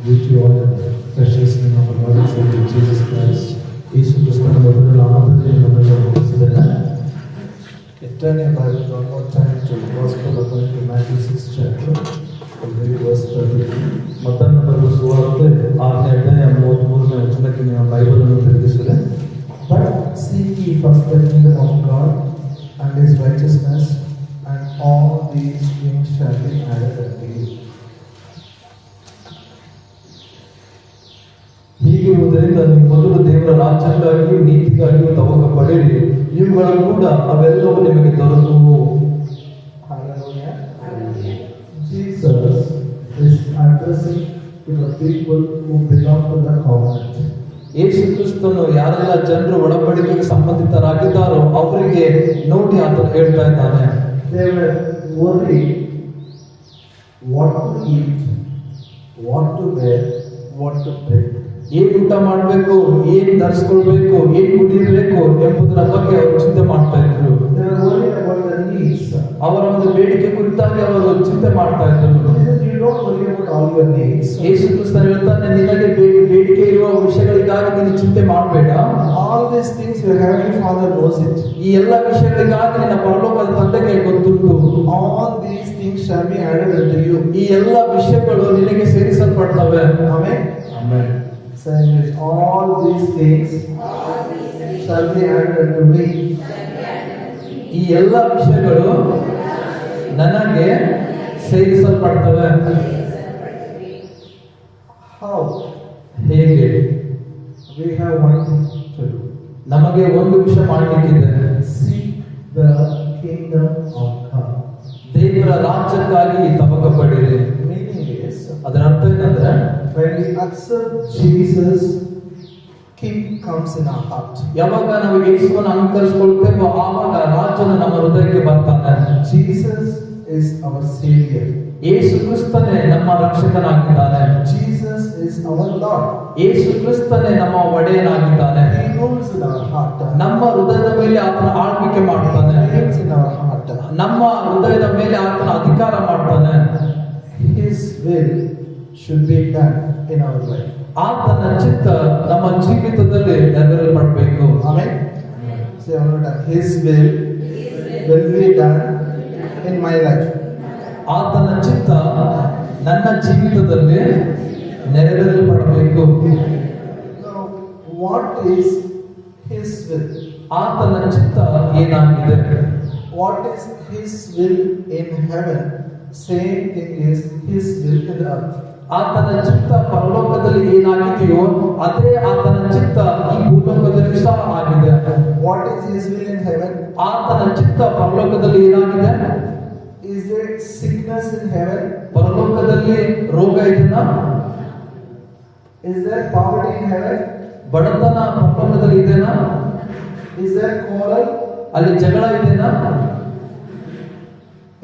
greet you all in the precious name of our Lord and Savior Jesus Christ. ಯೇಸು ಕ್ರಿಸ್ತನ ಮೊದಲ ನಾಮದಲ್ಲಿ ನಮ್ಮನ್ನು ವಂದಿಸುತ್ತೇನೆ. Turn your Bible one more time to the Gospel according to Matthew 6th chapter, verse 33. ಮತ್ತಾಯನ ಬರೆದ ಸುವಾರ್ತೆ 6ನೇ ಅಧ್ಯಾಯ 33ನೇ ವಚನಕ್ಕೆ ನಿಮ್ಮ Bible ಅನ್ನು ತೆರೆದಿಸಿದರೆ, But seek ye first the kingdom of God and His righteousness, and all these things shall be added unto you. ಹೀಗಿರುವುದರಿಂದ ನೀವು ಮೊದಲು ದೇವರ ರಾಜ್ಯಕ್ಕಾಗಿಯೂ ನೀತಿಗಾಗಿಯೂ ತವಕ ಪಡೆಯಿರಿ, ಇವುಗಳು ಕೂಡ ಅವೆಲ್ಲವೂ ನಿಮಗೆ ದೊರಕುವು. Jesus is addressing to the people who belong to the covenant. ಯೇಸು ಕ್ರಿಸ್ತನು ಯಾರೆಲ್ಲ ಜನರು ಒಡಂಬಡಿಕೆಗೆ ಸಂಬಂಧಿತರಾಗಿದ್ದಾರೋ ಅವರಿಗೆ ನೋಡಿ ಆತನು ಹೇಳ್ತಾ ಇದ್ದಾನೆ. They were worried what to eat, what to wear, what to drink. ಏನ್ ಊಟ ಮಾಡಬೇಕು, ಏನ್ ಧರಿಸ್ಕೊಳ್ಬೇಕು, ಏನ್ ಕುಡಿಯಬೇಕು ಎಂಬುದರ ಬಗ್ಗೆ ಅವರು ಚಿಂತೆ ಮಾಡ್ತಾ ಇದ್ರು. ಅವರ ಒಂದು ಬೇಡಿಕೆ ಕುರಿತಾಗಿ ಅವರು ಚಿಂತೆ ಮಾಡ್ತಾ ಇದ್ರು. ಯೇಸು ಕ್ರಿಸ್ತನು ಹೇಳ್ತಾನೆ, ನಿನಗೆ ಬೇಡಿಕೆ ಇರುವ ವಿಷಯಗಳಿಗಾಗಿ ನೀನು ಚಿಂತೆ ಮಾಡಬೇಡ. All these things your heavenly Father knows it. ಈ ಎಲ್ಲ ವಿಷಯಗಳಿಗಾಗಿ ನಿನ್ನ ಪರಲೋಕದ ತಂದೆಗೆ ಗೊತ್ತುಂಟು. All these things shall be added unto you. ಈ ಎಲ್ಲ ವಿಷಯಗಳು ನಿನಗೆ ಸೇರಿಸಲ್ಪಡ್ತವೆ. Amen. Amen. Saying is all these things shall be added unto me. ಈ ಎಲ್ಲ ವಿಷಯಗಳು ನನಗೆ ಸೇರಿಸಲ್ಪಡ್ತವೆ. How? ಹೇಗೆ? We have one thing to do. ನಮಗೆ ಒಂದು ವಿಷಯ ಮಾಡಲಿಕ್ಕಿದೆ. Seek the kingdom of God. ದೇವರ ರಾಜ್ಯಕ್ಕಾಗಿ ತವಕ ಪಡಿರಿ. Meaning is, ಅದರ ಅರ್ಥ ಏನಂದ್ರೆ, when we accept Jesus, King comes in our heart. ಯಾವಾಗ ನಾವು ಯೇಸುವನ್ನು ಅಂಗೀಕರಿಸಿಕೊಳ್ಳುತ್ತೇವೋ ಆವಾಗ ರಾಜನು ನಮ್ಮ ಹೃದಯಕ್ಕೆ ಬರ್ತಾನೆ. Jesus is our savior. ಯೇಸು ಕ್ರಿಸ್ತನೇ ನಮ್ಮ ರಕ್ಷಕನಾಗಿದ್ದಾನೆ. Jesus is our Lord. ಯೇಸು ಕ್ರಿಸ್ತನೇ ನಮ್ಮ ಒಡೆಯನಾಗಿದ್ದಾನೆ. He rules in our heart. ನಮ್ಮ ಹೃದಯದ ಮೇಲೆ ಆತನ ಆಳ್ವಿಕೆ ಮಾಡ್ತಾನೆ. He rules in our heart. ನಮ್ಮ ಹೃದಯದ ಮೇಲೆ ಆತನ ಅಧಿಕಾರ ಮಾಡ್ತಾನೆ. His will should be done in our life. ಆತನ ಚಿತ್ತ ನಮ್ಮ ಜೀವಿತದಲ್ಲಿ ನೆರವೇರಲ್ಪಡಬೇಕು. Amen. Say one more time. His will be done in my life. ಆತನ ಚಿತ್ತ ನನ್ನ ಜೀವಿತದಲ್ಲಿ ನೆರವೇರಲ್ಪಡಬೇಕು. Now, what is His will? ಆತನ ಚಿತ್ತ ಏನಾಗಿದೆ? What is His will in heaven? Same thing is His will in the earth. ಆತನ ಚಿತ್ತ ಪರಲೋಕದಲ್ಲಿ ಏನಾಗಿದೆಯೋ ಅದೇ ಆತನ ಚಿತ್ತ ಈ ಭೂಲೋಕದಲ್ಲಿ ಸಹ ಆಗಿದೆ. What is His will in heaven? ಆತನ ಚಿತ್ತ ಪರಲೋಕದಲ್ಲಿ ಏನಾಗಿದೆ? Is there sickness in heaven? ಪರಲೋಕದಲ್ಲಿ ರೋಗ ಇದೆನಾ? Is there poverty in heaven? ಬಡತನ ಪರಲೋಕದಲ್ಲಿ ಇದೆನಾ? Is there quarrel? ಅಲ್ಲಿ ಜಗಳ ಇದೆನಾ?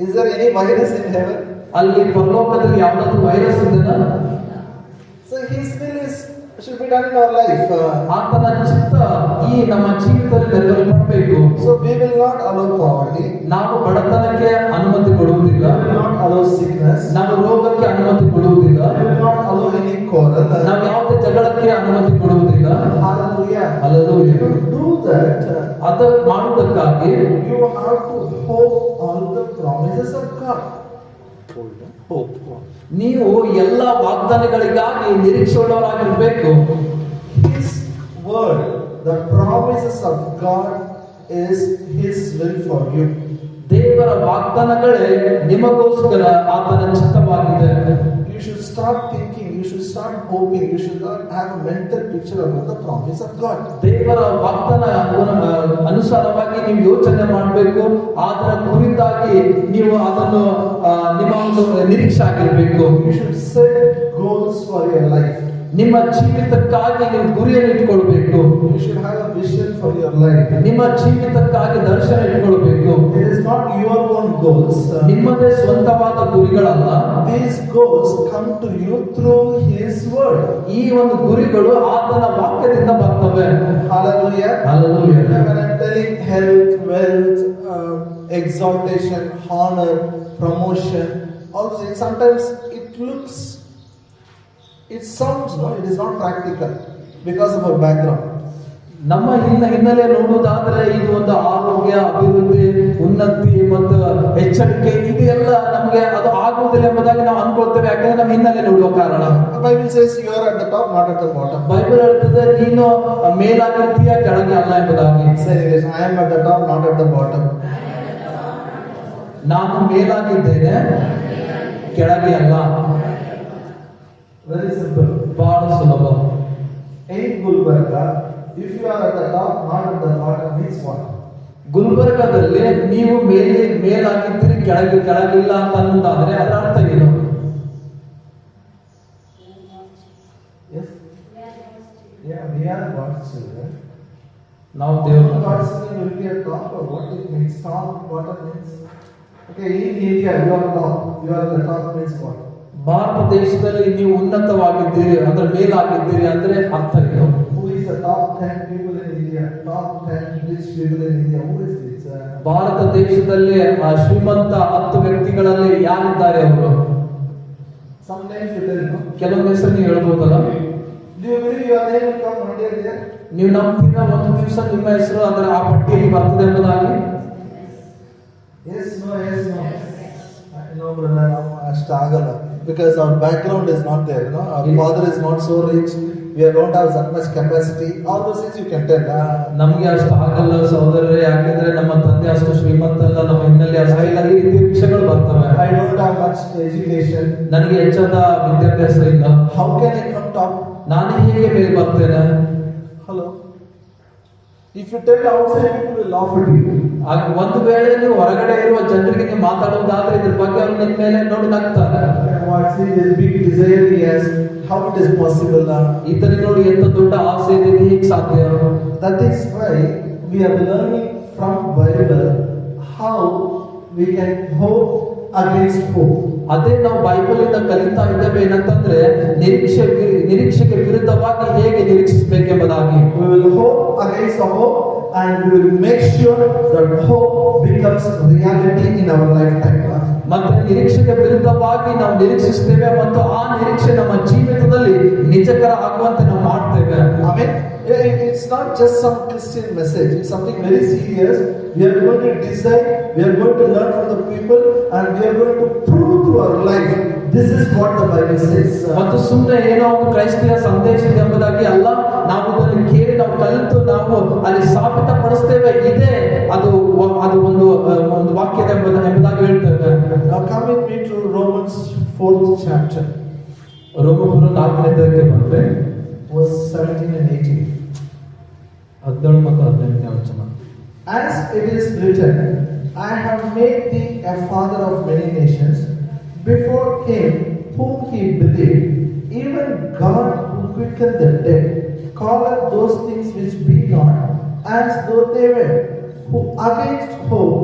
Is there any virus in heaven? ಅಲ್ಲಿ ಪರಲೋಕದಲ್ಲಿ ಯಾವುದಾದ್ರೂ ವೈರಸ್ ಇದೆನಾ? So His will should be done in our life. ಆತನ ಚಿತ್ತ ಈ ನಮ್ಮ ಜೀವಿತದಲ್ಲಿ ನೆರವೇರಬೇಕು. So we will not allow poverty. ನಾವು ಬಡತನಕ್ಕೆ ಅನುಮತಿ ಕೊಡುವುದಿಲ್ಲ. We will not allow sickness. ನಾವು ರೋಗಕ್ಕೆ ಅನುಮತಿ ಕೊಡುವುದಿಲ್ಲ. We will not allow any quarrel. ನಾವು ಯಾವುದೇ ಜಗಳಕ್ಕೆ ಅನುಮತಿ ಕೊಡುವುದಿಲ್ಲ. Hallelujah. Hallelujah. To do that, ಅದು ಮಾಡುವುದಕ್ಕಾಗಿ you have to hope on the promises of God. Hope. ನೀವು ಎಲ್ಲ ವಾಗ್ದಾನಗಳಿಗಾಗಿ ನಿರೀಕ್ಷೆಯುಳ್ಳವರಾಗಿರಬೇಕು. His word, the promises of God is His will for you. ದೇವರ ವಾಗ್ದಾನಗಳೇ ನಿಮಗೋಸ್ಕರ ಆತನ ಚಿತ್ತವಾಗಿದೆ. You should start thinking, you should start hoping, you should not have a mental picture about the promise of God. ದೇವರ ವಾಗ್ದಾನ ಅನುಸಾರವಾಗಿ ನೀವು ಯೋಚನೆ ಮಾಡಬೇಕು. ಅದರ ಕುರಿತಾಗಿ ನೀವು ಅದನ್ನು ನಿಮ್ಮ ಒಂದು ನಿರೀಕ್ಷೆ ಆಗಿರಬೇಕು. You should set goals for your life. ನಿಮ್ಮ ಜೀವಿತಕ್ಕಾಗಿ ನೀವು ಗುರಿಯನ್ನು ಇಟ್ಕೊಳ್ಬೇಕು. You should have a vision for your life. ನಿಮ್ಮ ಜೀವಿತಕ್ಕಾಗಿ ದರ್ಶನ ಇಟ್ಕೊಳ್ಬೇಕು. It is not your own goals. ನಿಮ್ಮದೇ ಸ್ವಂತವಾದ ಗುರಿಗಳಲ್ಲ. These goals come to you through His word. ಈ ಒಂದು ಗುರಿಗಳು ಆತನ ವಾಕ್ಯದಿಂದ ಬರ್ತವೆ. Hallelujah. Hallelujah. When I'm telling health, wealth, exaltation, honor, promotion, also sometimes it looks It sounds, no, it is not practical because of our background. ನಮ್ಮ ಹಿನ್ನೆಲೆ ನೋಡುವುದಾದ್ರೆ ಇದು ಒಂದು ಆರೋಗ್ಯ, ಅಭಿವೃದ್ಧಿ, ಉನ್ನತಿ ಮತ್ತು ಎಚ್ಚರಿಕೆ ಇದೆಲ್ಲ ನಮಗೆ ಅದು ಆಗುವುದಿಲ್ಲ ಎಂಬುದಾಗಿ ನಾವು ಅನ್ಕೊಳ್ತೇವೆ. ಯಾಕಂದ್ರೆ ನಮ್ಮ ಹಿನ್ನೆಲೆ ನೋಡುವ ಕಾರಣ. The Bible says you are at the top, not at the bottom. Bible ಹೇಳ್ತದೆ ನೀನು ಮೇಲಾಗಿರ್ತೀಯ, ಕೆಳಗೆ ಅಲ್ಲ ಎಂಬುದಾಗಿ. Say this, I am at the top, not at the bottom. ನಾನು ಮೇಲಾಗಿದ್ದೇನೆ, ಕೆಳಗೆ ಅಲ್ಲ. Very simple. ಬಹಳ ಸುಲಭ. In Gulbarga, if you are at the top, not at the bottom, means what? ಗುಲ್ಬರ್ಗಾದಲ್ಲಿ ನೀವು ಮೇಲಾಗಿದ್ದೀರಿ, ಕೆಳಗಿಲ್ಲ ಅಂತ ಅನ್ನೋದಾದ್ರೆ ಅದರ ಅರ್ಥ ಏನು? Yes? Yeah, we are God's children. ನಾವು ದೇವರು. God's children will be at top, or what it means? Top, bottom means? Okay, in India, you are top. You are at the top means what? Bharat ದೇಶದಲ್ಲಿ ನೀವು ಉನ್ನತವಾಗಿದ್ದೀರಿ, ಅದರ ಮೇಲಾಗಿದ್ದೀರಿ ಅಂದ್ರೆ ಅರ್ಥ ಏನು? Who is the top 10 people in India? Top 10 rich people in India. Who is this? Bharat ದೇಶದಲ್ಲಿ ಶ್ರೀಮಂತ 10 ವ್ಯಕ್ತಿಗಳಲ್ಲಿ ಯಾರಿದ್ದಾರೆ ಅವರು? Some names you tell, no? ಕೆಲವೊಂದು ಹೆಸರು ನೀವು ಹೇಳ್ಬೋದಲ್ಲ? Do you believe your name will come one day there? ನೀವು ನಂಬ್ತೀರಾ ಒಂದು ದಿವಸ ನಿಮ್ಮ ಹೆಸರು ಅದರ ಆ ಪಟ್ಟಿಯಲ್ಲಿ ಬರ್ತದೆ ಎಂಬುದಾಗಿ? Yes, no, yes, no. No, brother, I struggle because our background is not there. You know, our father is not so rich. We don't have that much capacity. All those things you can tell. ನಮಗೆ ಅಷ್ಟು ಆಗಲ್ಲ ಸಹೋದರರೇ, ಯಾಕೆಂದ್ರೆ ನಮ್ಮ ತಂದೆ ಅಷ್ಟು ಶ್ರೀಮಂತ ಅಲ್ಲ, ನಮ್ಮ ಹಿನ್ನೆಲೆ ಅಷ್ಟು ಇಲ್ಲ, ಈ ರೀತಿಯ ವಿಷಯಗಳು ಬರ್ತವೆ. I don't have much education. ನನಗೆ ಹೆಚ್ಚಾದ ವಿದ್ಯಾಭ್ಯಾಸ ಇಲ್ಲ. How can I come top? ನಾನು ಹೇಗೆ ಮೇಲೆ ಬರ್ತೇನೆ? Hello. If you tell outside, people will laugh at you. ಒಂದು ವೇಳೆ ನೀವು ಹೊರಗಡೆ ಇರುವ ಜನರಿಗೆ ನೀವು ಮಾತಾಡುವುದಾದ್ರೆ ಇದ್ರ ಬಗ್ಗೆ ಅವರು ನಿಮ್ಮ ಮೇಲೆ ನೋಡಿ ನಗ್ತಾರೆ. What's this big desire he has? How it is possible? ಈತನಿಗೆ ನೋಡಿ ಎಂತ ದೊಡ್ಡ ಆಸೆ ಇದೆ, ಇದು ಹೇಗೆ ಸಾಧ್ಯ? That is why we are learning from Bible how we can hope against hope. ಅದೇ ನಾವು ಬೈಬಲ್ ಇಂದ ಕಲಿತಾ ಇದ್ದೇವೆ ಏನಂತಂದ್ರೆ ನಿರೀಕ್ಷೆಗೆ ವಿರುದ್ಧವಾಗಿ ಹೇಗೆ ನಿರೀಕ್ಷಿಸಬೇಕೆಂಬುದಾಗಿ. We will hope against hope and we will make sure that hope becomes reality in our lifetime. ಮತ್ತೆ ನಿರೀಕ್ಷೆಗೆ ವಿರುದ್ಧವಾಗಿ ನಾವು ನಿರೀಕ್ಷಿಸ್ತೇವೆ ಮತ್ತು ಆ ನಿರೀಕ್ಷೆ ನಮ್ಮ ಜೀವಿತದಲ್ಲಿ ನಿಜಕರ ಆಗುವಂತೆ ನಾವು ಮಾಡ್ತೇವೆ. Amen. It's not just some Christian message. It's something very serious. We are going to decide. We are going to learn from the people, and we are going to prove through our life. This is what the Bible says. ಮತ್ತು ಸುಮ್ಮನೆ ಏನೋ ಒಂದು ಕ್ರೈಸ್ತಿಯ ಸಂದೇಶ ಎಂಬುದಾಗಿ ಅಲ್ಲ, ನಾವು ಇದನ್ನು ಕೇಳಿ ನಾವು ಕಲಿತು ನಾವು ಅಲ್ಲಿ ಸಾಬೀತಪಡಿಸ್ತೇವೆ. ಇದೇ ಅದು ಒಂದು ವಾಕ್ಯದ ಎಂಬುದಾಗಿ ಹೇಳ್ತೇವೆ. Now come with me to Romans 4th chapter. ರೋಮಪುರ 4ನೇ ಬಂದ್ರೆ verse 17 and 18. 17 ಮತ್ತು 18ನೇ ವಚನ. As it is written, I have made thee a father of many nations, before him whom he believed, even God who quickened the dead, calleth those things which be not as though they were, who against hope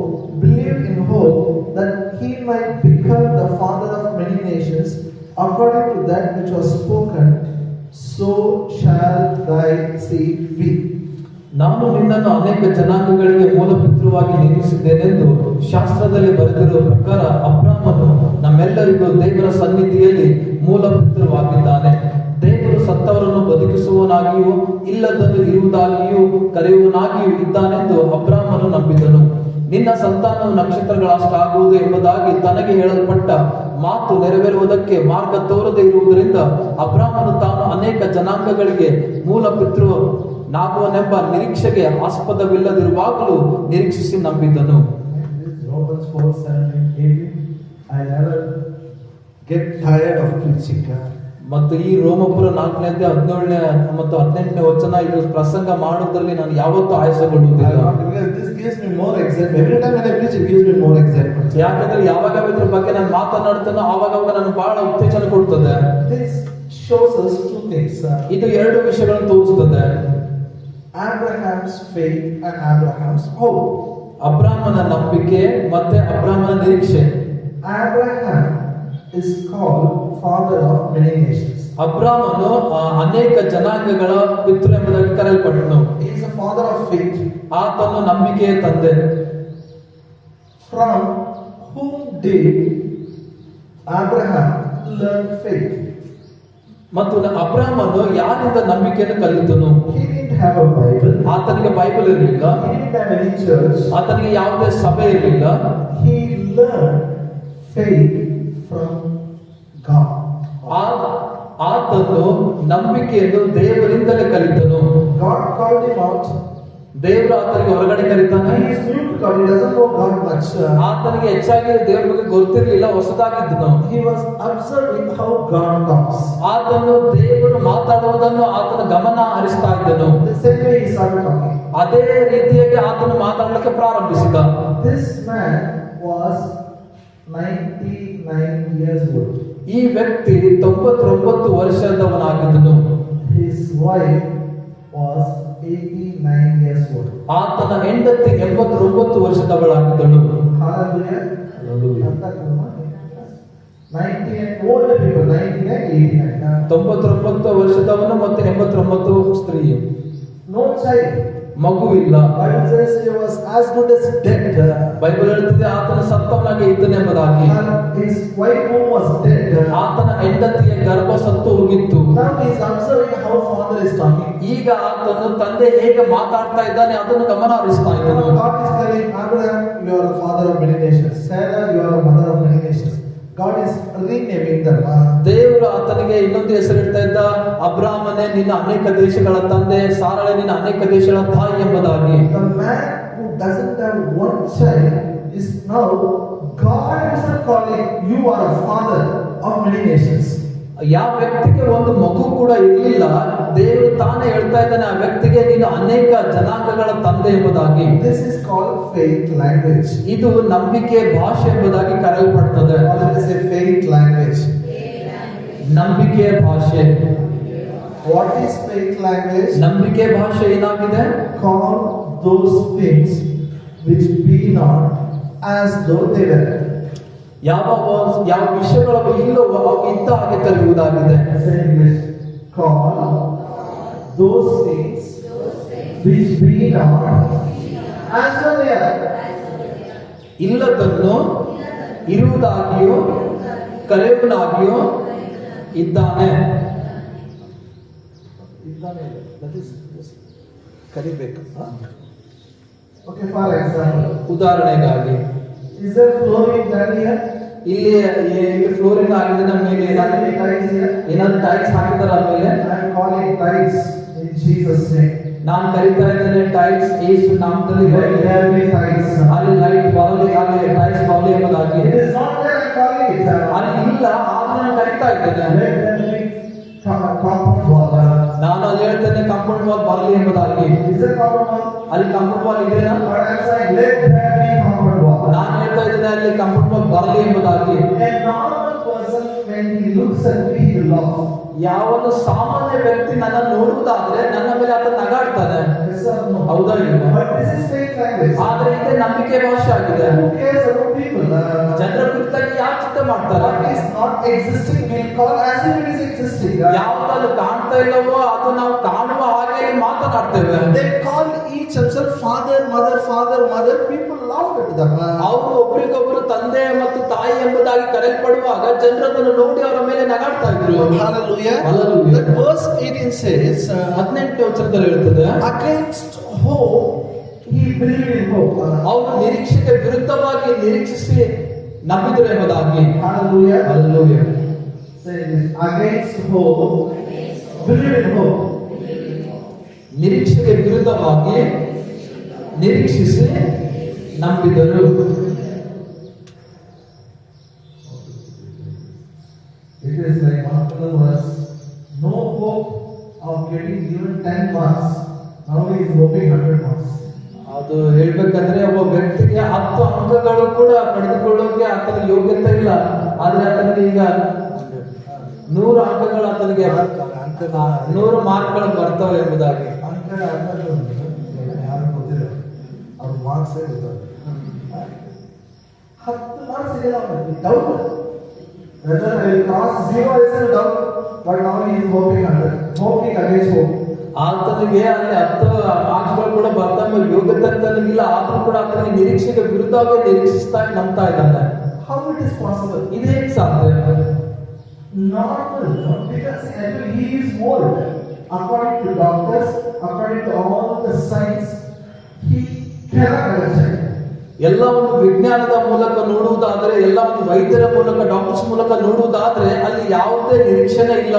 believed in hope that he might become the father of many nations, according to that which was spoken, so shall thy seed be. ನಾನು ನಿನ್ನನ್ನು ಅನೇಕ ಜನಾಂಗಗಳಿಗೆ ಮೂಲಪಿತೃವಾಗಿ ನೇಮಿಸಿದ್ದೇನೆಂದು ಶಾಸ್ತ್ರದಲ್ಲಿ ಬರೆದಿರುವ ಪ್ರಕಾರ ಅಬ್ರಾಮನು ನಮ್ಮೆಲ್ಲರಿಗೂ ದೇವರ ಸನ್ನಿಧಿಯಲ್ಲಿ ಮೂಲಪಿತೃವಾಗಿದ್ದಾನೆ. ದೇವರು ಸತ್ತವರನ್ನು ಬದುಕಿಸುವನಾಗಿಯೂ ಇಲ್ಲದನ್ನು ಇರುವುದಾಗಿಯೂ ಕರೆಯುವನಾಗಿಯೂ ಇದ್ದಾನೆಂದು ಅಬ್ರಾಮನು ನಂಬಿದನು. ನಿನ್ನ ಸಂತಾನವು ನಕ್ಷತ್ರಗಳಷ್ಟಾಗುವುದು ಎಂಬುದಾಗಿ ತನಗೆ ಹೇಳಲ್ಪಟ್ಟ ಮಾತು ನೆರವೇರುವುದಕ್ಕೆ ಮಾರ್ಗ ತೋರದೆ ಇರುವುದರಿಂದ ಅಬ್ರಾಮನು ತಾನು ಅನೇಕ ಜನಾಂಗಗಳಿಗೆ ಮೂಲಪಿತೃ ನಾಗುವನೆಂಬ ನಿರೀಕ್ಷೆಗೆ ಆಸ್ಪದವಿಲ್ಲದಿರುವಾಗಲೂ ನಿರೀಕ್ಷಿಸಿ ನಂಬಿದ್ದನು. Romans 4:17-18. I never get tired of preaching. ಮತ್ತು ಈ ರೋಮಪುರ 4ನೇ ಅಧ್ಯಾಯ 17ನೇ ಮತ್ತು 18ನೇ ವಚನ ಇದು ಪ್ರಸಂಗ ಮಾಡುವುದರಲ್ಲಿ ನಾನು ಯಾವತ್ತೂ ಆಯಾಸಗೊಳ್ಳುವುದಿಲ್ಲ. This gives me more excitement. Every time when I preach, it gives me more excitement. ಯಾಕಂದ್ರೆ ಯಾವಾಗ ಇದ್ರ ಬಗ್ಗೆ ನಾನು ಮಾತನಾಡ್ತೇನೋ ಆವಾಗ ನಾನು ಬಹಳ ಉತ್ತೇಜನ ಕೊಡ್ತದೆ. This shows us two things. ಇದು ಎರಡು ವಿಷಯಗಳನ್ನು ತೋರಿಸುತ್ತದೆ. Abraham's faith and Abraham's hope. ಅಬ್ರಾಮನ ನಂಬಿಕೆ ಮತ್ತೆ ಅಬ್ರಾಮನ ನಿರೀಕ್ಷೆ. Abraham is called father of many nations. ಅಬ್ರಾಮನು ಅನೇಕ ಜನಾಂಗಗಳ ಪಿತೃ ಎಂಬುದಾಗಿ ಕರೆಯಲ್ಪಟ್ಟನು. He is a father of faith. ಆತನು ನಂಬಿಕೆಯ ತಂದೆ. From whom did Abraham learn faith? ಮತ್ತು ಅಬ್ರಹಾಮನು ಯಾರಿಂದ ನಂಬಿಕೆಯನ್ನು ಕಲಿತನು? He didn't have a Bible. ಆತನಿಗೆ ಬೈಬಲ್ ಇರಲಿಲ್ಲ. He didn't have any church. ಆತನಿಗೆ ಯಾವುದೇ ಸಭೆ ಇರಲಿಲ್ಲ. He learned faith from God. ಆತನು ನಂಬಿಕೆಯನ್ನು ದೇವರಿಂದಲೇ ಕಲಿತನು. God called him out. ದೇವರು ಆತನಿಗೆ ಹೊರಗಡೆ ಕರೀತಾನೆ. He is new to God. He doesn't know God much. ಆತನಿಗೆ ಹೆಚ್ಚಾಗಿ ದೇವರ ಬಗ್ಗೆ ಗೊತ್ತಿರಲಿಲ್ಲ, ಹೊಸದಾಗಿದ್ದನು. He was observing how God talks. ಆತನು ದೇವರು ಮಾತಾಡುವುದನ್ನು ಆತನ ಗಮನ ಹರಿಸ್ತಾ ಇದ್ದನು. The same way he started talking. ಅದೇ ರೀತಿಯಾಗಿ ಆತನು ಮಾತಾಡಲಿಕ್ಕೆ ಪ್ರಾರಂಭಿಸಿದ. This man was 99 years old. ಈ ವ್ಯಕ್ತಿ 99 ವರ್ಷದವನಾಗಿದ್ದನು. His wife was 89 years old. ಆತನ ಹೆಂಡತಿ 89 ವರ್ಷದವಳಾಗಿದ್ದಳು. Hallelujah. 90 old people, 99, 89. 99 ವರ್ಷದವನು ಮತ್ತು 89 ಸ್ತ್ರೀ. No child. ಮಗು ಇಲ್ಲ. Bible says he was as good as dead. Bible ಹೇಳ್ತದೆ ಆತನ ಸತ್ತವನಾಗಿ ಇದ್ದನೆಂಬುದಾಗಿ. And his wife who was dead. ಆತನ ಹೆಂಡತಿಯ ಗರ್ಭ ಸತ್ತು ಹೋಗಿತ್ತು. Now he is observing how father is talking. ಈಗ ಆತನು ತಂದೆ ಹೇಗೆ ಮಾತಾಡ್ತಾ ಇದ್ದಾನೆ ಅದನ್ನು ಗಮನ ಹರಿಸ್ತಾ ಇದ್ದನು. God is telling Abraham, you are the father of many nations. Sarah, you are the mother of many nations. God is renaming them. ದೇವರು ಆತನಿಗೆ ಇನ್ನೊಂದು ಹೆಸರು ಇಡ್ತಾ ಇದ್ದ, ಅಬ್ರಾಮನೇ ನಿನ್ನ ಅನೇಕ ದೇಶಗಳ ತಂದೆ, ಸಾರಳೆ ನಿನ್ನ ಅನೇಕ ದೇಶಗಳ ತಾಯಿ ಎಂಬುದಾಗಿ. The man who doesn't have one child is now God is calling, you are a father of many nations. ಯಾವ ವ್ಯಕ್ತಿಗೆ ಒಂದು ಮಗು ಕೂಡ ಇರಲಿಲ್ಲ, ದೇವರು ತಾನೇ ಹೇಳ್ತಾ ಇದ್ದಾನೆ ಆ ವ್ಯಕ್ತಿಗೆ ನೀನು ಅನೇಕ ಜನಾಂಗಗಳ ತಂದೆ ಎಂಬುದಾಗಿ. This is called faith language. ಇದು ನಂಬಿಕೆ ಭಾಷೆ ಎಂಬುದಾಗಿ ಕರೆಯಲ್ಪಡುತ್ತದೆ. What is a faith language? ನಂಬಿಕೆ ಭಾಷೆ. What is faith language? ನಂಬಿಕೆ ಭಾಷೆ ಏನಾಗಿದೆ? Call those things which be not as though they were. ಯಾವ ವಿಷಯಗಳು ಇಲ್ಲವೋ ಅವು ಇದ್ದ ಹಾಗೆ ಕರೆಯುವುದಾಗಿದೆ. Say English. Call those things which be not as though they are. ಇಲ್ಲದನ್ನು ಇರುವುದಾಗಿಯೋ ಕರೆಯುವನಾಗಿಯೋ ಇದ್ದಾನೆ. That is ಕರಿಬೇಕು. Okay, for example. ಉದಾಹರಣೆಗಾಗಿ Is there flooring done here? ಇಲ್ಲಿ ಫ್ಲೋರಿಂಗ್ ಆಗಿದೆ, ನಮ್ಮ ಮೇಲೆ Any tiles here? ಏನಾದ್ರು ಟೈಲ್ಸ್ ಹಾಕಿದಾರ ಮೇಲೆ? I am calling tiles in Jesus' name. ನಾನು ಕರೀತಾ ಇದ್ದೇನೆ ಟೈಲ್ಸ್ ಯೇಸು ನಾಮದಲ್ಲಿ Let there be tiles. ಅಲ್ಲಿ ಲೈಟ್ ಬರಲಿ, ಅಲ್ಲಿ ಟೈಲ್ಸ್ ಬರಲಿ ಎಂಬುದಾಗಿ. It is not there, I am calling it. ಅಲ್ಲಿ ಇಲ್ಲ, ಆದ್ರೆ ನಾನು ಕರೀತಾ ಇದ್ದೇನೆ. Let there be compound wall. ನಾನು ಅಲ್ಲಿ ಹೇಳ್ತೇನೆ ಕಾಂಪೌಂಡ್ ವಾಲ್ ಬರಲಿ ಎಂಬುದಾಗಿ. Is there compound wall? ಅಲ್ಲಿ ಕಾಂಪೌಂಡ್ ವಾಲ್ ಇದೆಯಾ? But I am saying let there be compound wall. ನಾನು ಹೇಳ್ತಾ ಇದ್ದೇನೆ ಅಲ್ಲಿ ಕಾಂಪೌಂಡ್ ವಾಲ್ ಬರಲಿ ಎಂಬುದಾಗಿ. A normal person when he looks at me he laughs. ಯಾವನು ಸಾಮಾನ್ಯ ವ್ಯಕ್ತಿ ನನ್ನ ನೋಡುವುದಾದ್ರೆ ನನ್ನ ಮೇಲೆ ಆತ ನಗಾಡ್ತಾನೆ. Yes or no? ಹೌದಾ ಇಲ್ವಾ? But this is faith language. ಆದ್ರೆ ಇದೇ ನಂಬಿಕೆ ಭಾಷೆ ಆಗಿದೆ. Who cares about people? ಜನರ ಕುರಿತಾಗಿ ಯಾರು ಚಿಂತೆ ಮಾಡ್ತಾರೆ? What is not existing we'll call as if it is existing. ಯಾವುದನ್ನು ಕಾಣ್ತಾ ಇಲ್ಲವೋ ಅದು ನಾವು ಕಾಣುವ ಹಾಗೆ ಮಾತನಾಡ್ತೇವೆ. They call each themselves father, mother, father, mother. People laugh at them. ಅವರು ಒಬ್ಬರಿಗೊಬ್ಬರು ತಂದೆ ಮತ್ತು ತಾಯಿ ಎಂಬುದಾಗಿ ಕರೆಯಲ್ಪಡುವಾಗ ಜನರನ್ನು ನೋಡಿ ಅವರ ಮೇಲೆ ನಗಾಡ್ತಾ ಇದ್ರು. Hallelujah. Hallelujah. That verse 18 says, 18ನೇ ವಚನದಲ್ಲಿ ಹೇಳ್ತದೆ, against hope he believed in hope. ಅವರು ನಿರೀಕ್ಷೆಗೆ ವಿರುದ್ಧವಾಗಿ ನಿರೀಕ್ಷಿಸಿ ನಂಬಿದರು ಎಂಬುದಾಗಿ. Hallelujah. Hallelujah. Say this. Against hope, believe in hope. ನಿರೀಕ್ಷೆಗೆ ವಿರುದ್ಧವಾಗಿ ನಿರೀಕ್ಷಿಸಿ ನಂಬಿದರು. It is like one fellow was no hope of getting even 10 marks. Now he is hoping 100 marks. ಅದು ಹೇಳ್ಬೇಕಂದ್ರೆ ಒಬ್ಬ ವ್ಯಕ್ತಿಗೆ 10 ಅಂಕಗಳು ಕೂಡ ಪಡೆದುಕೊಳ್ಳೋಕೆ ಆತನಿಗೆ ಯೋಗ್ಯತೆ ಇಲ್ಲ, ಆದ್ರೆ ಆತನಿಗೆ ಈಗ 100 ಅಂಕಗಳು ಆತನಿಗೆ 100 ಮಾರ್ಕ್ಗಳು ಬರ್ತವೆ ಎಂಬುದಾಗಿ. ಯಾರು ಗೊತ್ತಿಲ್ಲ ಅವ್ರ ಮಾರ್ಕ್ಸ್ ಗೊತ್ತಾಗ 10 ಮಾರ್ಕ್ಸ್ ಸಿಗಲ್ಲ ಅವನಿಗೆ. Doubt whether I will cross 0 is a doubt, but now he is hoping 100, hoping against hope. ಆತನಿಗೆ ಅಲ್ಲಿ 10 ಮಾರ್ಕ್ಸ್ಗಳು ಕೂಡ ಬರ್ತಾವೆ, ಯೋಗ್ಯತೆ ಅಂತನಿಗಿಲ್ಲ, ಆದ್ರೂ ಕೂಡ ಆತನಿಗೆ ನಿರೀಕ್ಷೆಗೆ ವಿರುದ್ಧವಾಗಿ ನಿರೀಕ್ಷಿಸ್ತಾ ನಂಬ್ತಾ ಇದ್ದಾನೆ. How it is possible? ಇದು ಹೇಗೆ ಸಾಧ್ಯ? normal, because he is old. According to doctors, according to all the science, he cannot have a child. ಎಲ್ಲ ಒಂದು ವಿಜ್ಞಾನದ ಮೂಲಕ ನೋಡುವುದಾದ್ರೆ, ಎಲ್ಲ ಒಂದು ವೈದ್ಯರ ಮೂಲಕ, ಡಾಕ್ಟರ್ಸ್ ಮೂಲಕ ನೋಡುವುದಾದ್ರೆ ಅಲ್ಲಿ ಯಾವುದೇ ನಿರೀಕ್ಷೆನೇ ಇಲ್ಲ.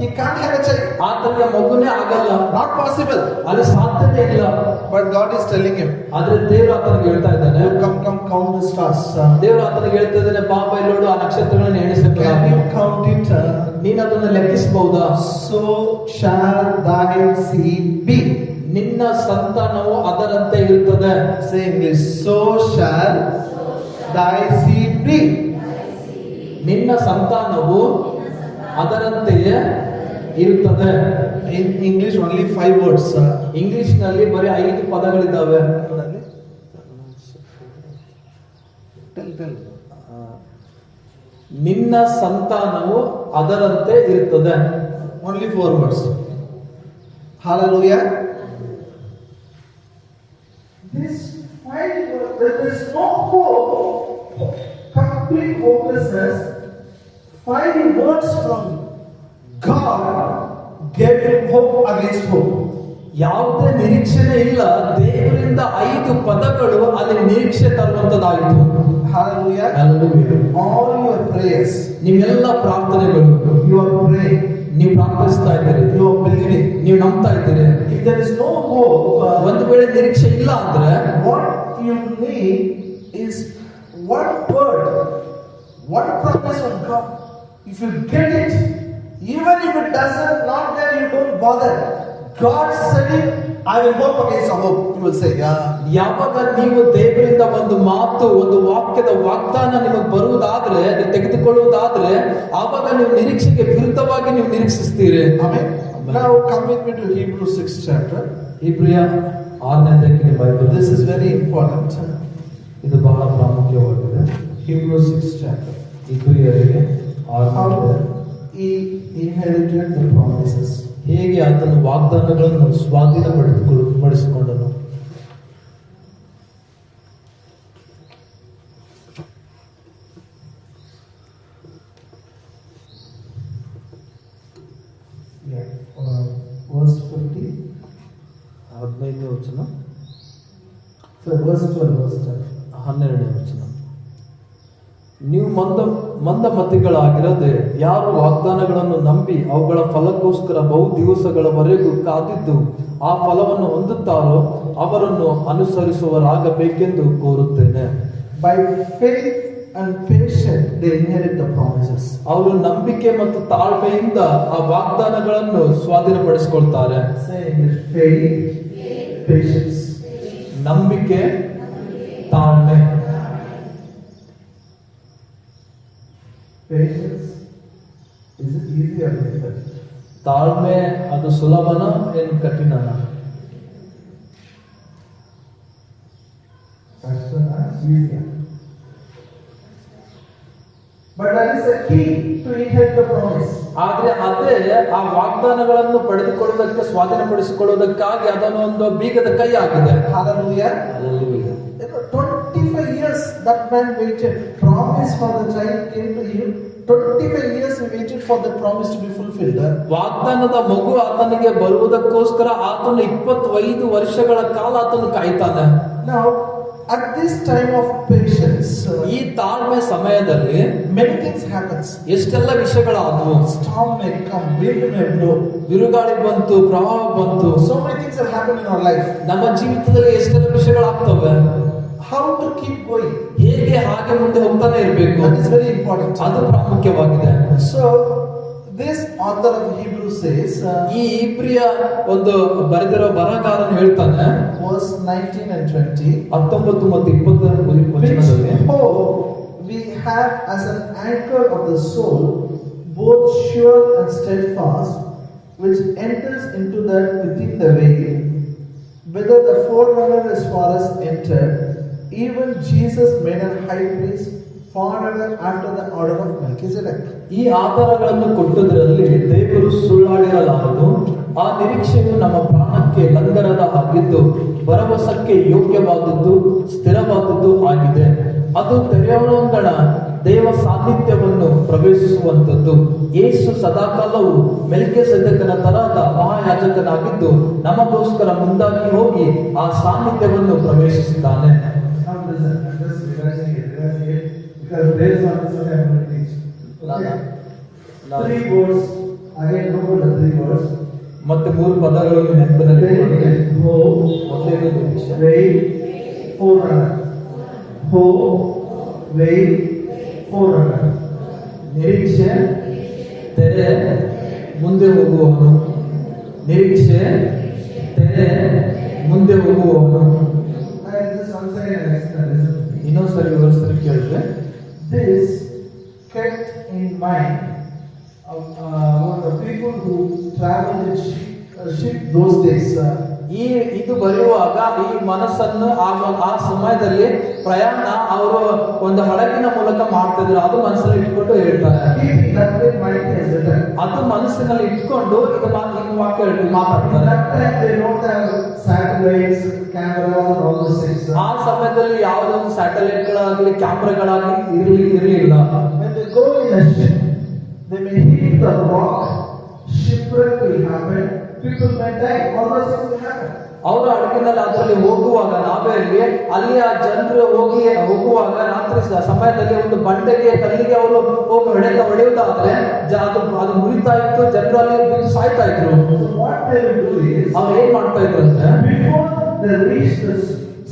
He can't have a child. ಆತನಿಗೆ ಮಗುನೇ ಆಗಲ್ಲ, Not possible. ಅಲ್ಲಿ ಸಾಧ್ಯತೆ ಇಲ್ಲ. But God is telling him, ಆದ್ರೆ ದೇವರು ಆತನಿಗೆ ಹೇಳ್ತಾ ಇದ್ದಾನೆ, come, count the stars. ದೇವರು ಆತನಿಗೆ ಹೇಳ್ತಾ ಇದ್ದಾನೆ, ಬಾಬಾ ಇಲ್ಲಿ ನೋಡು, ಆ ನಕ್ಷತ್ರಗಳನ್ನು ಎಣಿಸಕ್ಕೆ Can you count it? ನೀನು ಅದನ್ನ ಲೆಕ್ಕಿಸಬಹುದಾ? So shall thy seed be. ನಿನ್ನ ಸಂತಾನವು ಅದರಂತೆ ಇರುತ್ತದೆ. Say English. So shall thy seed be. ನಿನ್ನ ಸಂತಾನವು ಅದರಂತೆಯೇ ಇರುತ್ತದೆ. In English only 5 words. English ನಲ್ಲಿ ಬರೀ 5 ಪದಗಳಿದ್ದಾವೆ. Tell. ನಿನ್ನ ಸಂತಾನವು ಅದರಂತೆ ಇರುತ್ತದೆ. Only 4 words. Hallelujah. This 5 words, there is no hope, complete hopelessness. 5 words from God gave him hope against hope. ಯಾವುದೇ ನಿರೀಕ್ಷೆನೇ ಇಲ್ಲ, ದೇವರಿಂದ 5 ಪದಗಳು ಅಲ್ಲಿ ನಿರೀಕ್ಷೆ ತರುವಂತದ್ದಾಯಿತು. Hallelujah. Hallelujah. All your prayers, ನೀವೆಲ್ಲ ಪ್ರಾರ್ಥನೆಗಳು, you are praying, ನೀವು ಪ್ರಾರ್ಥಿಸ್ತಾ ಇದ್ದೀರಿ, you are believing. ನೀವು ನಂಬ್ತಾ ಇದ್ದೀರಿ. If there is no hope, ಒಂದು ವೇಳೆ ನಿರೀಕ್ಷೆ ಇಲ್ಲ ಅಂದ್ರೆ what you need is one word, one promise from God. If you get it, even if it doesn't not there, you don't bother. God said it, I will hope against hope. You will say, yeah. ಯಾವಾಗ ನೀವು ದೇವರಿಂದ ಒಂದು ಮಾತು, ಒಂದು ವಾಕ್ಯದ ವಾಗ್ದಾನ ನಿಮಗೆ ಬರುವುದಾದ್ರೆ, ನೀವು ತೆಗೆದುಕೊಳ್ಳುವುದಾದ್ರೆ, ಆವಾಗ ನೀವು ನಿರೀಕ್ಷೆಗೆ ವಿರುದ್ಧವಾಗಿ ನೀವು ನಿರೀಕ್ಷಿಸ್ತೀರಿ. Amen. Now come with me to Hebrews 6th chapter. ಇಬ್ರಿಯ 6ನೇ ಅಧ್ಯಾಯಕ್ಕೆ Bible. This is very important. ಇದು ಬಹಳ ಪ್ರಾಮುಖ್ಯವಾಗಿದೆ. Hebrews 6th chapter. ಇಬ್ರಿಯರಿಗೆ 6ನೇ How ಅಧ್ಯಾಯ. he inherited the promises. ಹೇಗೆ ಆತನು ವಾಗ್ದಾನಗಳನ್ನು ಸ್ವಾಧೀನಪಡಿಸಿಕೊಂಡನು. Verse 50. 15ನೇ ವಚನ, So verse 12, verse 12. 12ನೇ ವಚನ. ನೀವು ಮಂದಮತಿಗಳಾಗಿರದೆ ಯಾರು ವಾಗ್ದಾನಗಳನ್ನು ನಂಬಿ ಅವುಗಳ ಫಲಕ್ಕೋಸ್ಕರ ಬಹು ದಿವಸಗಳವರೆಗೂ ಕಾದಿದ್ದು ಆ ಫಲವನ್ನು ಹೊಂದುತ್ತಾರೋ ಅವರನ್ನು ಅನುಸರಿಸುವರಾಗಬೇಕೆಂದು ಕೋರುತ್ತೇನೆ. By faith and patience they inherit the promises. ಅವರು ನಂಬಿಕೆ ಮತ್ತು ತಾಳ್ಮೆಯಿಂದ ಆ ವಾಗ್ದಾನಗಳನ್ನು ಸ್ವಾಧೀನಪಡಿಸಿಕೊಳ್ತಾರೆ. Say English. Faith, patience. ನಂಬಿಕೆ, ತಾಳ್ಮೆ. Patience. Is it easy or difficult? ತಾಳ್ಮೆ ಅದು ಸುಲಭನ ಏನು ಕಠಿಣನ? Easier. But that is the key to inherit the promise. ಆದ್ರೆ ಅದೇ ಆ ವಾಗ್ದಾನಗಳನ್ನು ಪಡೆದುಕೊಳ್ಳುವುದಕ್ಕೆ, ಸ್ವಾಧೀನಪಡಿಸಿಕೊಳ್ಳುವುದಕ್ಕಾಗಿ ಅದನ್ನು ಒಂದು ಬೀಗದ ಕೈ ಆಗಿದೆ. Hallelujah. Hallelujah. 25 years that man waited. Promise for the child came to him. 25 years he waited for the promise to be fulfilled. ವಾಗ್ದಾನದ ಮಗು ಆತನಿಗೆ ಬರುವುದಕ್ಕೋಸ್ಕರ ಆತನು 25 ವರ್ಷಗಳ ಕಾಲ ಆತನು ಕಾಯ್ತಾನೆ. Now, at this time of patience, ಈ ತಾಳ್ಮೆ ಸಮಯದಲ್ಲಿ many things happens. ಎಷ್ಟೆಲ್ಲ ವಿಷಯಗಳಾದವು. Storm may come, wind may blow. ಬಿರುಗಾಳಿ ಬಂತು, ಪ್ರವಾಹ ಬಂತು. So many things have happened in our life. ನಮ್ಮ ಜೀವಿತದಲ್ಲಿ ಎಷ್ಟೆಲ್ಲ ವಿಷಯಗಳಾಗ್ತವೆ. How to keep going? ಹೇಗೆ ಹಾಗೆ ಮುಂದೆ ಹೋಗ್ತಾನೆ ಇರಬೇಕು, That is very important. ಅದು ಪ್ರಾಮುಖ್ಯವಾಗಿದೆ. So, this author of Hebrews says, ಈ ಇಬ್ರಿಯ ಒಂದು ಬರೆದಿರೋ ಬರಹಗಾರನು ಹೇಳ್ತಾನೆ, verse 19 and 20, 19 ಮತ್ತು 20 ವಚನದಲ್ಲಿ, which hope we have as an anchor of the soul, both sure and steadfast, which enters into that within the veil, whether the forerunner as far as entered, even Jesus made a high priest forever after the order of Melchizedek. ಈ ಆಧಾರಗಳನ್ನು ಕೊಟ್ಟುದರಲ್ಲಿ ದೇವರು ಸುಳ್ಳಾಡಿರಲಾರದು. ಆ ನಿರೀಕ್ಷೆಯು ನಮ್ಮ ಪ್ರಾಣಕ್ಕೆ ಲಂಗರದ ಆಗಿದ್ದು ಭರವಸಕ್ಕೆ ಯೋಗ್ಯವಾದದ್ದು, ಸ್ಥಿರವಾದದ್ದು ಆಗಿದೆ. ಅದು ತೆರೆಯೊಳಂಗಣ ದೇವ ಸಾನ್ನಿಧ್ಯವನ್ನು ಪ್ರವೇಶಿಸುವಂಥದ್ದು. ಯೇಸು ಸದಾಕಾಲವು ಮೆಲ್ಕಿಸೆದೆಕನ ತರಹದ ಮಹಾಯಾಜಕನಾಗಿದ್ದು ನಮಗೋಸ್ಕರ ಮುಂದಾಗಿ ಹೋಗಿ ಆ ಸಾನ್ನಿಧ್ಯವನ್ನು ಪ್ರವೇಶಿಸಿದ್ದಾನೆ. Now listen, I'm just revising it, because based on this one I'm going to teach. Okay? Three words, again remember the three words. ಮತ್ತೆ ಮೂರು ಪದಗಳನ್ನು ನೆನಪಿನಲ್ಲಿ Hope, ಮೊದಲನೇ ನಿರೀಕ್ಷೆ, wait, forerunner. Hope, wait, forerunner. ನಿರೀಕ್ಷೆ, ತೆರೆ, ಮುಂದೆ ಹೋಗುವವನು. ನಿರೀಕ್ಷೆ, ತೆರೆ, ಮುಂದೆ ಹೋಗುವವನು. And this once again I explain, listen. ಇನ್ನೊಂದ್ಸರಿ ವಿವರಿಸಲು ಕೇಳಿದ್ರೆ, This kept in mind of the people who traveled in ship those days. ಇದು ಬರೆಯುವಾಗ ಈ ಮನಸ್ಸನ್ನು ಆ ಸಮಯದಲ್ಲಿ ಪ್ರಯಾಣ ಅವರು ಒಂದು ಹಡಗಿನ ಮೂಲಕ ಮಾಡ್ತಿದ್ರು. ಅದು ಮನಸ್ಸಲ್ಲಿ ಇಟ್ಕೊಂಡು ಹೇಳ್ತಾರೆ. Keeping that in mind is written. ಅದು ಮನಸ್ಸಿನಲ್ಲಿ ಇಟ್ಕೊಂಡು ಇದು ವಾಕ್ಯ ಮಾತಾಡ್ತಾರೆ. That time they don't have satellites, cameras and all those things. ಆ ಸಮಯದಲ್ಲಿ ಯಾವುದೊಂದು ಸ್ಯಾಟಲೈಟ್ಗಳಾಗಲಿ ಕ್ಯಾಮ್ರಾಗಳಾಗಲಿ ಇರಲಿಲ್ಲ. When they go in a ship, they may hit the rock, shipwreck will happen, people may die, all those things will happen. ಅವರು ಹಡಗಿನಲ್ಲಿ ಅದರಲ್ಲಿ ಹೋಗುವಾಗ ನಾವೇ ಅಲ್ಲಿ ಆ ಜನರು ಹೋಗುವಾಗ ರಾತ್ರಿ ಸಮಯದಲ್ಲಿ ಒಂದು ಬಂಡೆಗೆ ಕಲ್ಲಿಗೆ ಅವರು ಹೋಗಿ ಹೊಡೆಯುವುದಾದ್ರೆ ಅದು ಮುರಿತಾ ಇತ್ತು, ಜನರು ಅಲ್ಲಿ ಬಿದ್ದು ಸಾಯ್ತಾ ಇದ್ರು. So what they will do is, ಅವ್ರು ಏನ್ ಮಾಡ್ತಾ ಇದ್ರು ಅಂದ್ರೆ, before they reach the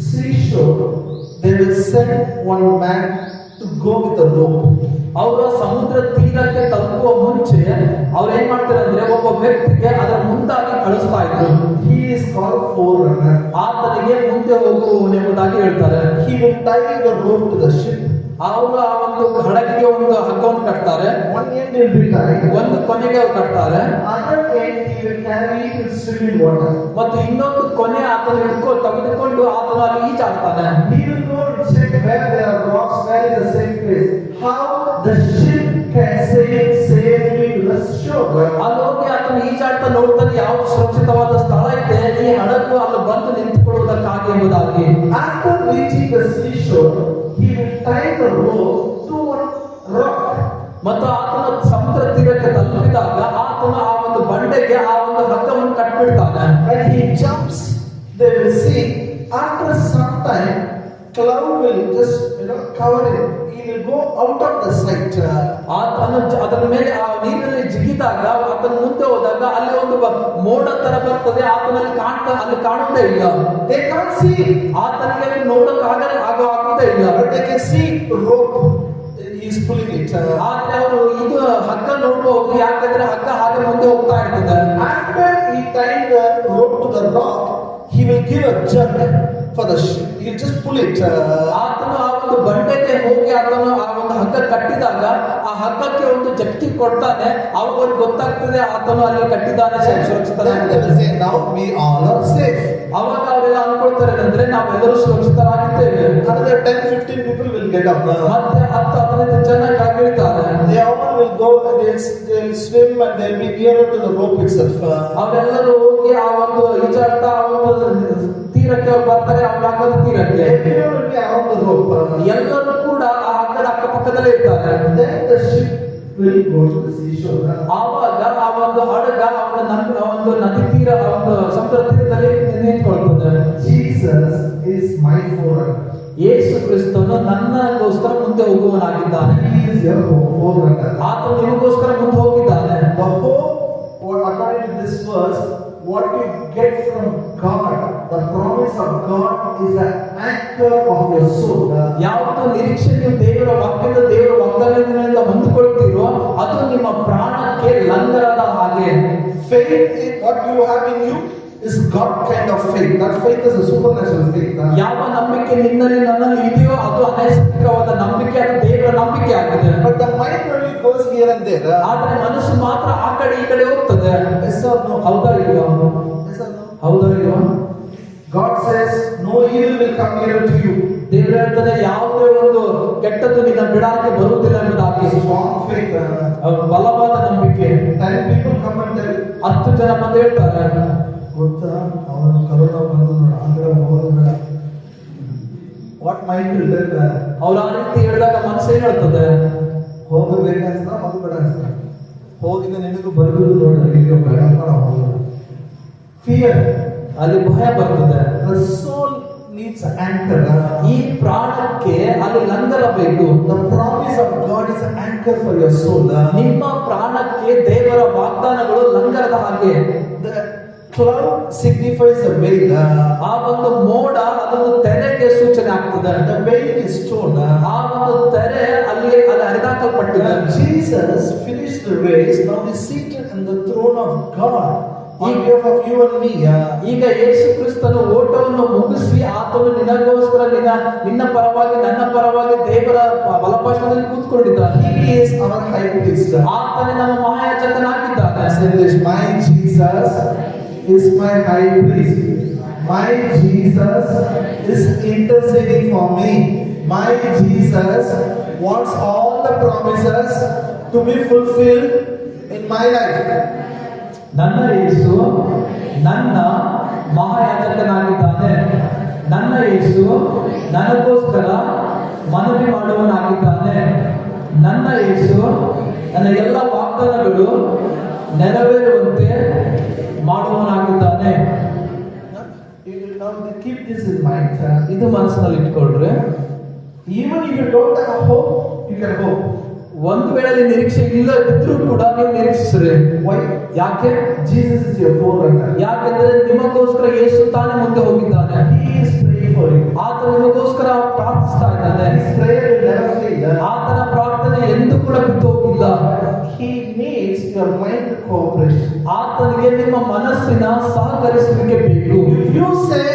seashore, they will send one man to go with the rope. ಅವರ ಸಮುದ್ರ ತೀರಕ್ಕೆ ತಲುಪುವ ಮುಂಚೆ ಅವ್ರು ಏನ್ ಮಾಡ್ತಾರೆ ಅಂದ್ರೆ ಒಬ್ಬ ವ್ಯಕ್ತಿಗೆ ಅದರ ಮುಂದಾಗಿ ಕಳಿಸ್ತಾ ಇದ್ರು. He is called forerunner. ಆತನಿಗೆ ಮುಂದೆ ಹೋಗುವನೆಂಬುದಾಗಿ ಹೇಳ್ತಾರೆ. He will tie the rope to the ship. ಅವರು ಆ ಒಂದು ಹಡಗಿಗೆ ಒಂದು ಹಗ್ಗವನ್ನು ಕಟ್ತಾರೆ. One end will be tied. ಒಂದು ಕೊನೆಗೆ ಅವ್ರು ಕಟ್ತಾರೆ. Other end he will carry it and swim in water. ಮತ್ತು ಇನ್ನೊಂದು ಕೊನೆ ಆತನ ತೆಗೆದುಕೊಂಡು ಆತನ ಅಲ್ಲಿ ಈಜಾಡ್ತಾನೆ. He will go and check where there are rocks, where is the safe place. How the ship can sail safely to the shore. ಅಲ್ಲಿ ಹೋಗಿ ಆತನ ಈಜಾಡ್ತಾ ನೋಡ್ತಾನೆ ಯಾವ್ದು ಸುರಕ್ಷಿತವಾದ ಸ್ಥಳ ಇದೆ, ಈ ಹಡಗು ಅಲ್ಲಿ ಬಂದು ನಿಂತುಕೊಳ್ಳುವುದಕ್ಕಾಗಿ ಎಂಬುದಾಗಿ. After reaching the seashore, he will tie the rope to one rock. ಮತ್ತು ಆತನ ಸಮುದ್ರ ತೀರಕ್ಕೆ ತಲುಪಿದಾಗ ಆತನ ಆ ಒಂದು ಬಂಡೆಗೆ ಆ ಒಂದು ಹಗ್ಗವನ್ನು ಕಟ್ಬಿಡ್ತಾನೆ. When he jumps, they will see after some time cloud will just cover him. He will go out of the sight. ಅದರ ಮೇಲೆ ಆ ನೀರಿನಲ್ಲಿ ಜಿಗಿದಾಗ ಆತನ ಮುಂದೆ ಹೋದಾಗ ಅಲ್ಲಿ ಒಂದು ಮೋಡ ತರ ಬರ್ತದೆ. ಆತನಲ್ಲಿ ಅಲ್ಲಿ ಕಾಣುವುದೇ ಇಲ್ಲ. They can't see. ಆತನಿಗೆ ಆಗುವುದೇ ಇಲ್ಲ. But they can see rope. He is pulling it. ಆದ್ರೆ ಅವರು ಇದು ಹಗ್ಗ ನೋಡಬಹುದು, ಯಾಕಂದ್ರೆ ಹಗ್ಗ ಹಾಗೆ ಮುಂದೆ ಹೋಗ್ತಾ ಇರ್ತದೆ. After he tied the rope to the rock, he will give a jerk for the ship. He will just pull it. ಆತನು ಆ ಒಂದು ಬಂಡೆಗೆ ಹೋಗಿ ಆತನು ಆ ಒಂದು ಹಗ್ಗ ಕಟ್ಟಿದಾಗ ಆ ಹಗ್ಗಕ್ಕೆ ಒಂದು ಜಟ್ಟಿ ಕೊಡ್ತಾನೆ. ಅವಾಗ ಗೊತ್ತಾಗ್ತದೆ ಆತನು ಅಲ್ಲಿ ಕಟ್ಟಿದ್ದಾನೆ ಸುರಕ್ಷಿತ. Now we all are safe. ಅವಾಗ ಅವರೆಲ್ಲ ಅನ್ಕೊಳ್ತಾರೆ ಅಂದ್ರೆ ನಾವೆಲ್ಲರೂ ಸುರಕ್ಷಿತರಾಗಿದ್ದೇವೆ. Another 10-15 people will get up. ಮತ್ತೆ 10-15 ಜನ ಕೆಳಗಿಳಿತಾರೆ. They all will go and they'll swim and they'll be nearer to the rope itself. ಅವರೆಲ್ಲರೂ ಹೋಗಿ ಆ ಒಂದು ಈಜಾಡ್ತಾ ಆ ಒಂದು ತೀರಕ್ಕೆ ಬರ್ತಾರೆ. ಅವ್ರ ಹಗ್ಗದ ತೀರಕ್ಕೆ Everyone will be around the rope. ಎಲ್ಲರೂ ಕೂಡ ಆ ಹಗ್ಗದ ಅಕ್ಕಪಕ್ಕದಲ್ಲೇ ಇರ್ತಾರೆ. Then the ship will go to the seashore. ಆವಾಗ ಆ ಒಂದು ಹಡಗ ಒಂದು ನದಿ ತೀರ ಒಂದು ಸಮುದ್ರ ತೀರದಲ್ಲಿ ನಿಂತ್ಕೊಳ್ತದೆ. Jesus is my forerunner. ಯೇಸು ಕ್ರಿಸ್ತನು ನನ್ನಗೋಸ್ಕರ ಮುಂದೆ ಹೋಗುವನಾಗಿದ್ದಾನೆ. He is your forerunner. ಆತನು ನಿಮಗೋಸ್ಕರ ಮುಂದೆ ಹೋಗಿದ್ದಾನೆ. The hope, according to this verse, what you get from God, the promise of God is an anchor of your soul. ಯಾವುದು ನಿರೀಕ್ಷೆ ನೀವು ದೇವರ ವಾಗ್ದಾನದಿಂದ ಹೊಂದಿಕೊಳ್ತೀರೋ ಅದು ನಿಮ್ಮ ಪ್ರಾಣಕ್ಕೆ ಲಂಗರದ ಹಾಗೆ. Faith in what you have in you is God kind of faith. That faith is a supernatural faith. ಯಾವ ನಂಬಿಕೆ ನನ್ನಲ್ಲಿ ಇದೆಯೋ ಅದು ಅನೈಸರ್ಗಿಕವಾದ ನಂಬಿಕೆ, ಅದು ದೇವರ ನಂಬಿಕೆ ಆಗಿದೆ. But the mind only goes here and there. ಆದ್ರೆ ಮನಸ್ಸು ಮಾತ್ರ ಆ ಕಡೆ ಈ ಕಡೆ ಹೋಗ್ತದೆ. Yes or no? ಹೌದಾ ಇಲ್ವಾ? Yes or no? ಹೌದಾ ಇಲ್ವಾ? God says no evil will come near to you. ದೇವರು ಹೇಳ್ತಾನೆ ಯಾವುದೇ ಒಂದು ಕೆಟ್ಟದ್ದು ನಿನ್ನ ಬಿಡಾರಕ್ಕೆ ಬರುವುದಿಲ್ಲ ಎಂಬುದಾಗಿ. Strong faith. ಬಲವಾದ ನಂಬಿಕೆ. 10 people come and tell, 10 ಜನ ಬಂದು ಹೇಳ್ತಾರೆ, ಗೊತ್ತಾ ಅವನು ಕರೋನಾ ಬಂದು ನೋಡ ಅಂದ್ರೆ ಹೋಗೋದು ಬೇಡ. What mind will tell? ಅವ್ರು ಆ ರೀತಿ ಹೇಳಿದಾಗ ಮನಸ್ಸು ಏನ್ ಹೇಳ್ತದೆ? ಹೋಗಬೇಕಂತ ಮಗು ಬೇಡ ಅನ್ಸ್ತ ಹೋಗಿದ ನಿನಗೂ ಬರುವುದು ನೋಡಿದ್ರೆ ಈಗ ಬೇಡ ನಾವು ಹೋಗೋದು. ಫಿಯರ್, ಅಲ್ಲಿ ಭಯ ಬರ್ತದೆ. the soul needs anchor. ಈ ಪ್ರಾಣಕ್ಕೆ ಅಲ್ಲಿ ಲಂಗರ ಬೇಕು. The promise of God is an anchor for your soul. ನಿಮ್ಮ ಪ್ರಾಣಕ್ಕೆ ದೇವರ ವಾಗ್ದಾನಗಳು ಲಂಗರದ ಹಾಗೆ. The cloud signifies a veil. ಆ ಒಂದು ಮೋಡ ಅದೊಂದು ತೆರೆಗೆ ಸೂಚನೆ ಆಗ್ತದೆ. The veil is torn. ಆ ಒಂದು ತೆರೆ ಅಲ್ಲಿ ಹರಿದಾಕಲ್ಪಟ್ಟಿದೆ. Jesus finished the race. Now he is seated on the throne of God on behalf of you and me. ಈಗ ಯೇಸು ಕ್ರಿಸ್ತನು ಓಟವನ್ನು ಮುಗಿಸಿ ಆತನು ನಿನಗೋಸ್ಕರ ನಿನ್ನ ಪರವಾಗಿ ನನ್ನ ಪರವಾಗಿ ದೇವರ ಬಲಪಾರ್ಶ್ವದಲ್ಲಿ ಕೂತ್ಕೊಂಡಿದ್ದಾನೆ. He is our high priest. ಆತನೇ ನಮ್ಮ ಮಹಾಯಾಜಕನಾಗಿದ್ದಾನೆ. Say this, my Jesus is my high priest. My Jesus is interceding for me. My Jesus wants all the promises to be fulfilled in my life. ನನ್ನ ಯೇಸು ನನ್ನ ಮಹಾಯಾಜಕನಾಗಿದ್ದಾನೆ. ನನ್ನ ಯೇಸು ನನಗೋಸ್ಕರ ಮನವಿ ಮಾಡುವನಾಗಿದ್ದಾನೆ. ನನ್ನ ಯೇಸು ನನ್ನ ಎಲ್ಲ ವಾಗ್ದಾನಗಳು ನೆರವೇರುವಂತೆ ಮಾಡುವನಾಗಿದ್ದಾನೆ. Now keep this in mind. ಇದು ಮನಸ್ಸಿನಲ್ಲಿ ಇಟ್ಕೊಳ್ರಿ. Even if you don't have hope, you can hope. ಒಂದು ವೇಳೆ ನಿರೀಕ್ಷೆ ಇಲ್ಲದಿದ್ರೂ ಕೂಡ ನೀವು ನಿರೀಕ್ಷಿಸ್ರಿ. Why? ಯಾಕೆ? Jesus is your forerunner. ಯಾಕೆಂದ್ರೆ ನಿಮಗೋಸ್ಕರ ಯೇಸು ತಾನೇ ಮುಂದೆ ಹೋಗಿದ್ದಾನೆ. He is praying for you. ಆತ ನಿಮಗೋಸ್ಕರ ಪ್ರಾರ್ಥಿಸ್ತಾ ಇದ್ದಾನೆ. His prayer will never fail. ಆತನ ಪ್ರಾರ್ಥನೆ ಎಂದೂ ಕೂಡ ಬಿಟ್ಟು ಹೋಗಿಲ್ಲ. He needs your mind cooperation. ಆತನಿಗೆ ನಿಮ್ಮ ಮನಸ್ಸಿನ ಸಹಕರಿಸುವಿಕೆ ಬೇಕು. If you say,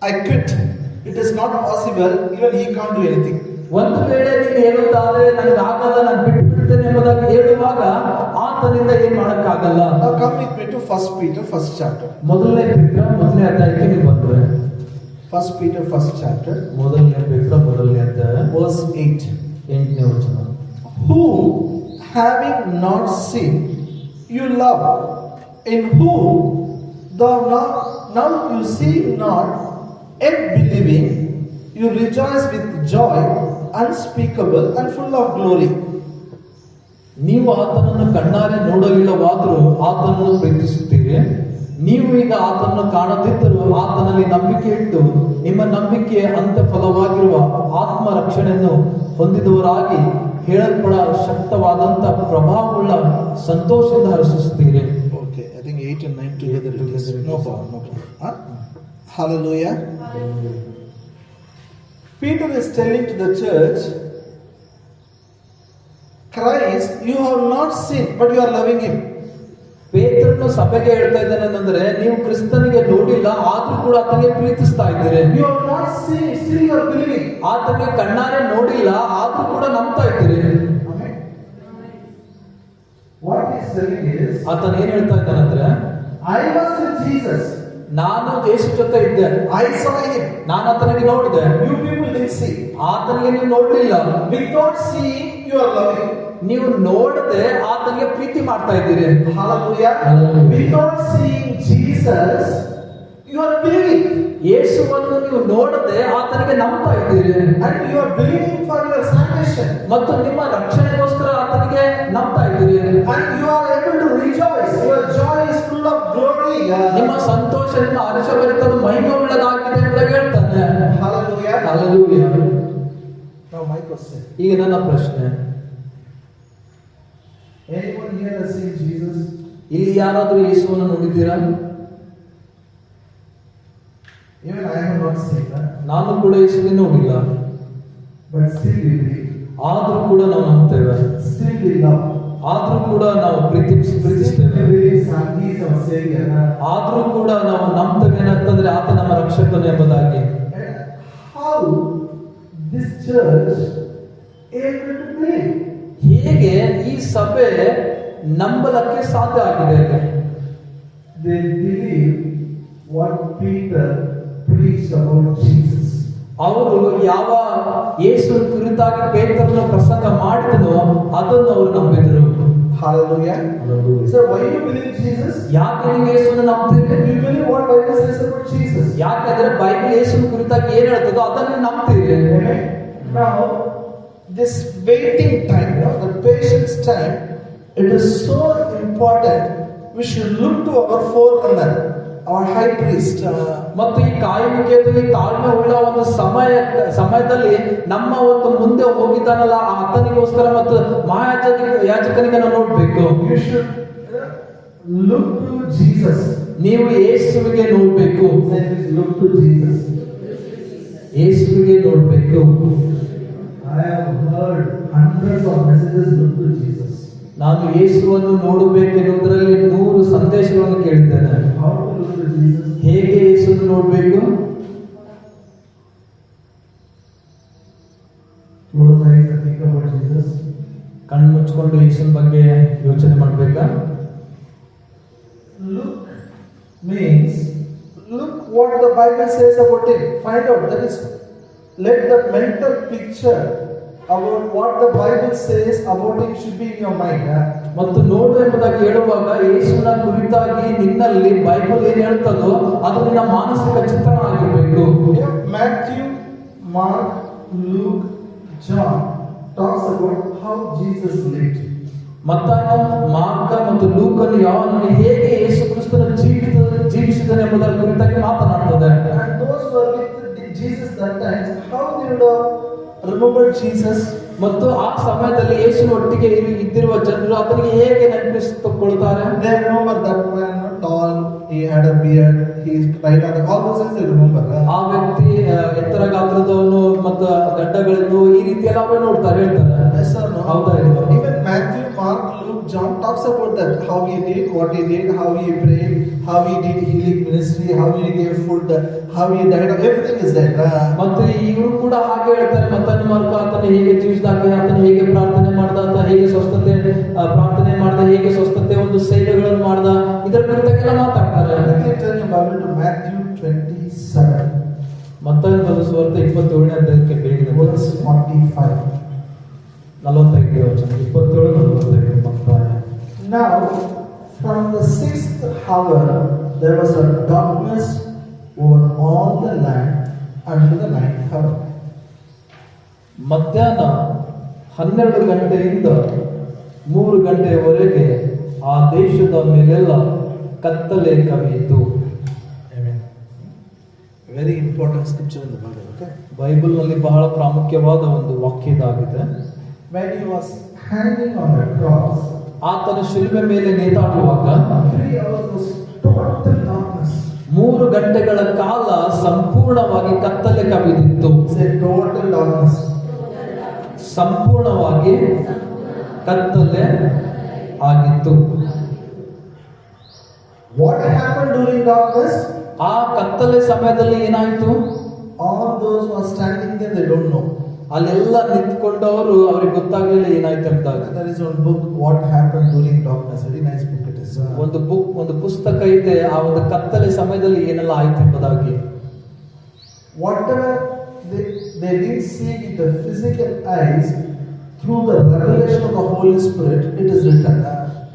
I quit, it is not possible, even he can't do anything. ಒಂದು ವೇಳೆ ನೀನು ಹೇಳುವುದಾದ್ರೆ ನನಗೆ ಆಗಲ್ಲ, ನಾನು ಬಿಟ್ಟು ಬಿಡ್ತೇನೆ ಎಂಬುದಾಗಿ ಹೇಳುವಾಗ ಆತನಿಂದ ಏನ್ ಮಾಡಕ್ಕಾಗಲ್ಲ. Now come with me to 1 Peter 1st chapter. ಮೊದಲನೇ ಪೇತ್ರ ಮೊದಲನೇ ಅಧ್ಯಾಯಕ್ಕೆ ನೀವು ಬಂದ್ರೆ 1 Peter 1st chapter, ಮೊದಲನೇ ಪೇತ್ರ ಮೊದಲನೇ ಅಧ್ಯಾಯ verse 8. 8ನೇ ವಚನ. Whom having not seen you love, in whom thou now you see not, yet believing you rejoice with joy unspeakable and full of glory. ನೀವು ಆತನನ್ನು ಕಣ್ಣಾರೆ ನೋಡಲಿಲ್ಲವಾದರೂ ಆತನನ್ನು ಪ್ರೀತಿಸುತ್ತೀರಿ. ನೀವು ಈಗ ಆತನನ್ನು ಕಾಣದಿದ್ದರೂ ಆತನಲ್ಲಿ ನಂಬಿಕೆ ಇಟ್ಟು ನಿಮ್ಮ ನಂಬಿಕೆಯ ಅಂತ್ಯ ಫಲವಾಗಿರುವ ಆತ್ಮ ರಕ್ಷಣೆಯನ್ನು ಹೊಂದಿದವರಾಗಿ ಹೇಳಲ್ಪಡ ಶಕ್ತವಾದಂತ ಪ್ರಭಾವವುಳ್ಳ ಸಂತೋಷದಿಂದ ಹರ್ಷಿಸುತ್ತೀರಿ. Okay, I think 8 and 9 together it is. No problem. Huh? Hallelujah. Peter is telling to the church, Christ, you have not seen, but you are loving him. ಪೇತ್ರನು ಸಭೆಗೆ ಹೇಳ್ತಾ ಇದ್ದಾನೆ ಅಂದ್ರೆ ನೀವು ಕ್ರಿಸ್ತನಿಗೆ ನೋಡಿಲ್ಲ ಆದ್ರೂ ಕೂಡ ಆತನಿಗೆ ಪ್ರೀತಿಸ್ತಾ ಇದ್ದೀರಿ. You have not seen, still you are believing. ಆತನಿಗೆ ಕಣ್ಣಾರೆ ನೋಡಿಲ್ಲ ಆದ್ರೂ ಕೂಡ ನಂಬ್ತಾ ಇದ್ದೀರಿ. Amen. What he is telling is, ಆತನ ಏನ್ ಹೇಳ್ತಾ ಇದ್ದಾನೆ ಅಂದ್ರೆ, I was with Jesus. ನಾನು ಯೇಸು ಜೊತೆ ಇದ್ದೆ. I saw him. ನಾನು ಆತನಿಗೆ ನೋಡಿದೆ. You people didn't see. ಆತನಿಗೆ ನೀವು ನೋಡ್ಲಿಲ್ಲ. Without seeing, you are loving. ನೀವು ನೋಡದೆ ಆತನಿಗೆ ಪ್ರೀತಿ ಮಾಡ್ತಾ ಇದ್ದೀರಿ. Hallelujah. Hallelujah. Without seeing Jesus, you are believing. ಯೇಸುವನ್ನು ನೀವು ನೋಡದೆ ಆತನಿಗೆ ನಂಬ್ತಾ ಇದ್ದೀರಿ. And you are believing for your salvation. ಮತ್ತು ನಿಮ್ಮ ರಕ್ಷಣೆಗೋಸ್ಕರ ಆತನಿಗೆ ನಂಬ್ತಾ ಇದ್ದೀರಿ. And you are able to rejoice. Your joy is full of glory. ನಿಮ್ಮ ಸಂತೋಷ ನಿಮ್ಮ ಹರ್ಷಭರಿತದ ಮಹಿಮೆ ಉಳ್ಳದಾಗಿದೆ ಅಂತ ಹೇಳ್ತಾನೆ. Hallelujah. Hallelujah. Now my question. ಈಗ ನನ್ನ ಪ್ರಶ್ನೆ, Anyone here has seen Jesus? ಇಲ್ಲಿ ಯಾರಾದ್ರೂ ಯೇಸುವನ್ನು ನೋಡಿದ್ದೀರಾ? Even I have not seen that. ನಾನು ಕೂಡ ಯೇಸುವಿನ ನೋಡಿಲ್ಲ. But still we believe. ಆದ್ರೂ ಕೂಡ ನಾವು ನಂಬ್ತೇವೆ. Still we love. ಆದ್ರೂ ಕೂಡ ನಾವು ಪ್ರೀತಿಸ್ತೇವೆ. Still we believe He is our Savior. ಆದ್ರೂ ಕೂಡ ನಾವು ನಂಬ್ತೇವೆ ಏನಂತಂದ್ರೆ ಆತ ನಮ್ಮ ರಕ್ಷಕನು ಎಂಬುದಾಗಿ. And how this church able to believe? ಹೇಗೆ ಈ ಸಭೆ ನಂಬಲಕ್ಕೆ ಸಾಧ್ಯ ಆಗಿದೆ? They believe what Peter preached about Jesus. ಅವರು ಯಾವ ಯೇಸು ಕುರಿತಾಗಿ ಪೇತ್ರನು ಪ್ರಸಂಗ ಮಾಡಿದನೋ ಅದನ್ನು ಅವರು ನಂಬಿದರು. Hallelujah. So why you believe Jesus? ಯಾಕೆ ನೀವು ಯೇಸುವನ್ನು ನಂಬ್ತೀರಿ? You believe what Bible says about Jesus. ಯಾಕಂದ್ರೆ ಬೈಬಲ್ ಯೇಸುವಿನ ಕುರಿತಾಗಿ ಏನ್ ಹೇಳ್ತದೋ ಅದನ್ನು ನಂಬ್ತೀರಿ. Amen. Now, this waiting time, the patience time, it is so important. We should look to our forerunner, our high priest. ಮತ್ತು ಈ ಕಾಯುವಿಕೆದು ಈ ತಾಳ್ಮೆ ಉಳ್ಳ ಒಂದು ಸಮಯದಲ್ಲಿ ನಮ್ಮ ಒಂದು ಮುಂದೆ ಹೋಗಿದ್ದಾನಲ್ಲ ಆ ಆತನಿಗೋಸ್ಕರ ಮತ್ತು ಯಾಜಕನಿಗೆ ನಾವು ನೋಡ್ಬೇಕು. You should look to Jesus. ನೀವು ಯೇಸುವಿಗೆ ನೋಡ್ಬೇಕು. Look to Jesus. ಯೇಸುವಿಗೆ ನೋಡ್ಬೇಕು. I have heard hundreds of messages. Look to Jesus. ನಾನು ಯೇಸುವನ್ನು ನೋಡಬೇಕೆನ್ನುವುದರಲ್ಲಿ 100 ಸಂದೇಶಗಳನ್ನು ಕೇಳಿದ್ದೇನೆ. How to look to Jesus? ಹೇಗೆ ಯೇಸುವನ್ನು ನೋಡಬೇಕು? Close eyes and think about Jesus. ಕಣ್ಣು ಮುಚ್ಚಿಕೊಂಡು ಯೇಸುವಿನ ಬಗ್ಗೆ ಯೋಚನೆ ಮಾಡಬೇಕಾ? Look means look what the Bible says about him. Find out. That is, let the mental picture about what the Bible says about him should be in your mind. ಮತ್ತು ನೋಡು ಎಂಬುದಾಗಿ ಹೇಳುವಾಗ ಯೇಸುವಿನ ಕುರಿತಾಗಿ ನಿನ್ನಲ್ಲಿ ಬೈಬಲ್ ಏನು ಹೇಳ್ತದೋ ಅದು ನಿನ್ನ ಮಾನಸಿಕ ಚಿತ್ರಣ ಆಗಿರಬೇಕು. Matthew, Mark, Luke, John talks about how Jesus lived. ಮತ್ತಾಯ, ಮಾರ್ಕ ಮತ್ತು ಲೂಕನು ಯಾವನು ಹೇಗೆ ಯೇಸು ಕ್ರಿಸ್ತನ ಜೀವಿಸಿದನು ಎಂಬುದರ ಕುರಿತಾಗಿ ಮಾತನಾಡುತ್ತದೆ. And those who were with Jesus that time, how they would have remembered Jesus. ಮತ್ತು ಆ ಸಮಯದಲ್ಲಿ ಯೇಸುವಿನ ಒಟ್ಟಿಗೆ ಇದ್ದಿರುವ ಜನರು ಆತನಿಗೆ ಹೇಗೆ ನೆನಪಿಸಿಕೊಳ್ಳುತ್ತಾರೆ? They remember that man, tall, he had a beard, he cried out, all those things they remember. ಆ ವ್ಯಕ್ತಿ ಎತ್ತರ ಗಾತ್ರದವನು ಮತ್ತು ಗಡ್ಡಗಳಿದ್ದು ಈ ರೀತಿ ಎಲ್ಲ ಅವರೇ ನೋಡ್ತಾರೆ, ಹೇಳ್ತಾರೆ. Yes or no? ಹೌದಾ ಇಲ್ವಾ? Even Matthew, Mark, Luke, John talks about that, how he did, what he did, how he prayed, how he did healing ministry, how he gave food, how he died, everything is there. ಮತ್ತು ಇವರು ಕೂಡ ಹಾಗೆ ಹೇಳ್ತಾರೆ. ಮತ್ತನ್ನು mark ಆತನ ಹೇಗೆ ಜೀವಿಸಿದಾಗ, ಆತನ ಹೇಗೆ ಪ್ರಾರ್ಥನೆ ಮಾಡ್ದ, ಆತ ಹೇಗೆ ಸ್ವಸ್ಥತೆ ಪ್ರಾರ್ಥನೆ ಮಾಡ್ದ, ಹೇಗೆ ಸ್ವಸ್ಥತೆ ಒಂದು ಸೇವೆಗಳನ್ನು ಮಾಡ್ದ, ಇದರ ಕುರಿತಾಗೆಲ್ಲ ಮಾತಾಡ್ತಾರೆ. Turn your Bible to Matthew 27. ಮತ್ತಾಯನ ಸುವಾರ್ತೆ 27ನೇ ಅಧ್ಯಾಯಕ್ಕೆ ಬೇಗ Verse 45. 45 ವಚನ 27-45 ಮತ್ತಾಯ. Now, from the 6th hour, there was a darkness over all the land until the 9th hour. ಮಧ್ಯಾಹ್ನ 12 ಗಂಟೆಯಿಂದ 3 ಗಂಟೆಯವರೆಗೆ ಆ ದೇಶದ ಮೇಲೆಲ್ಲ ಕತ್ತಲೆ ಕವಿಯಿತು. Very important scripture in the Bible, okay? Bible ನಲ್ಲಿ ಬಹಳ ಪ್ರಾಮುಖ್ಯವಾದ ಒಂದು ವಾಕ್ಯ ಇದಾಗಿದೆ. When he was hanging on the cross, ಆತನ ಶಿಲುಬೆ ಮೇಲೆ ನೇತಾಡುವಾಗ 3 hours was total darkness. 3 ಗಂಟೆಗಳ ಕಾಲ ಸಂಪೂರ್ಣವಾಗಿ ಕತ್ತಲೆ ಕವಿದಿತ್ತು. Say total darkness. ಸಂಪೂರ್ಣವಾಗಿ ಕತ್ತಲೆ ಆಗಿತ್ತು. What happened during darkness? ಆ ಕತ್ತಲೆ ಸಮಯದಲ್ಲಿ ಏನಾಯಿತು? All those who are standing there, they don't know. ಅಲ್ಲೆಲ್ಲ ನಿಂತ್ಕೊಂಡವರು ಅವ್ರಿಗೆ ಗೊತ್ತಾಗ್ಲಿಲ್ಲ ಏನಾಯ್ತು ಅಂತ. There is one book, What Happened During Darkness. Very nice book it is. ಒಂದು ಪುಸ್ತಕ ಇದೆ, ಆ ಒಂದು ಕತ್ತಲೆ ಸಮಯದಲ್ಲಿ ಏನೆಲ್ಲ ಆಯ್ತು ಎಂಬುದಾಗಿ. Whatever they didn't see with the physical eyes, through the revelation of the Holy Spirit, it is written.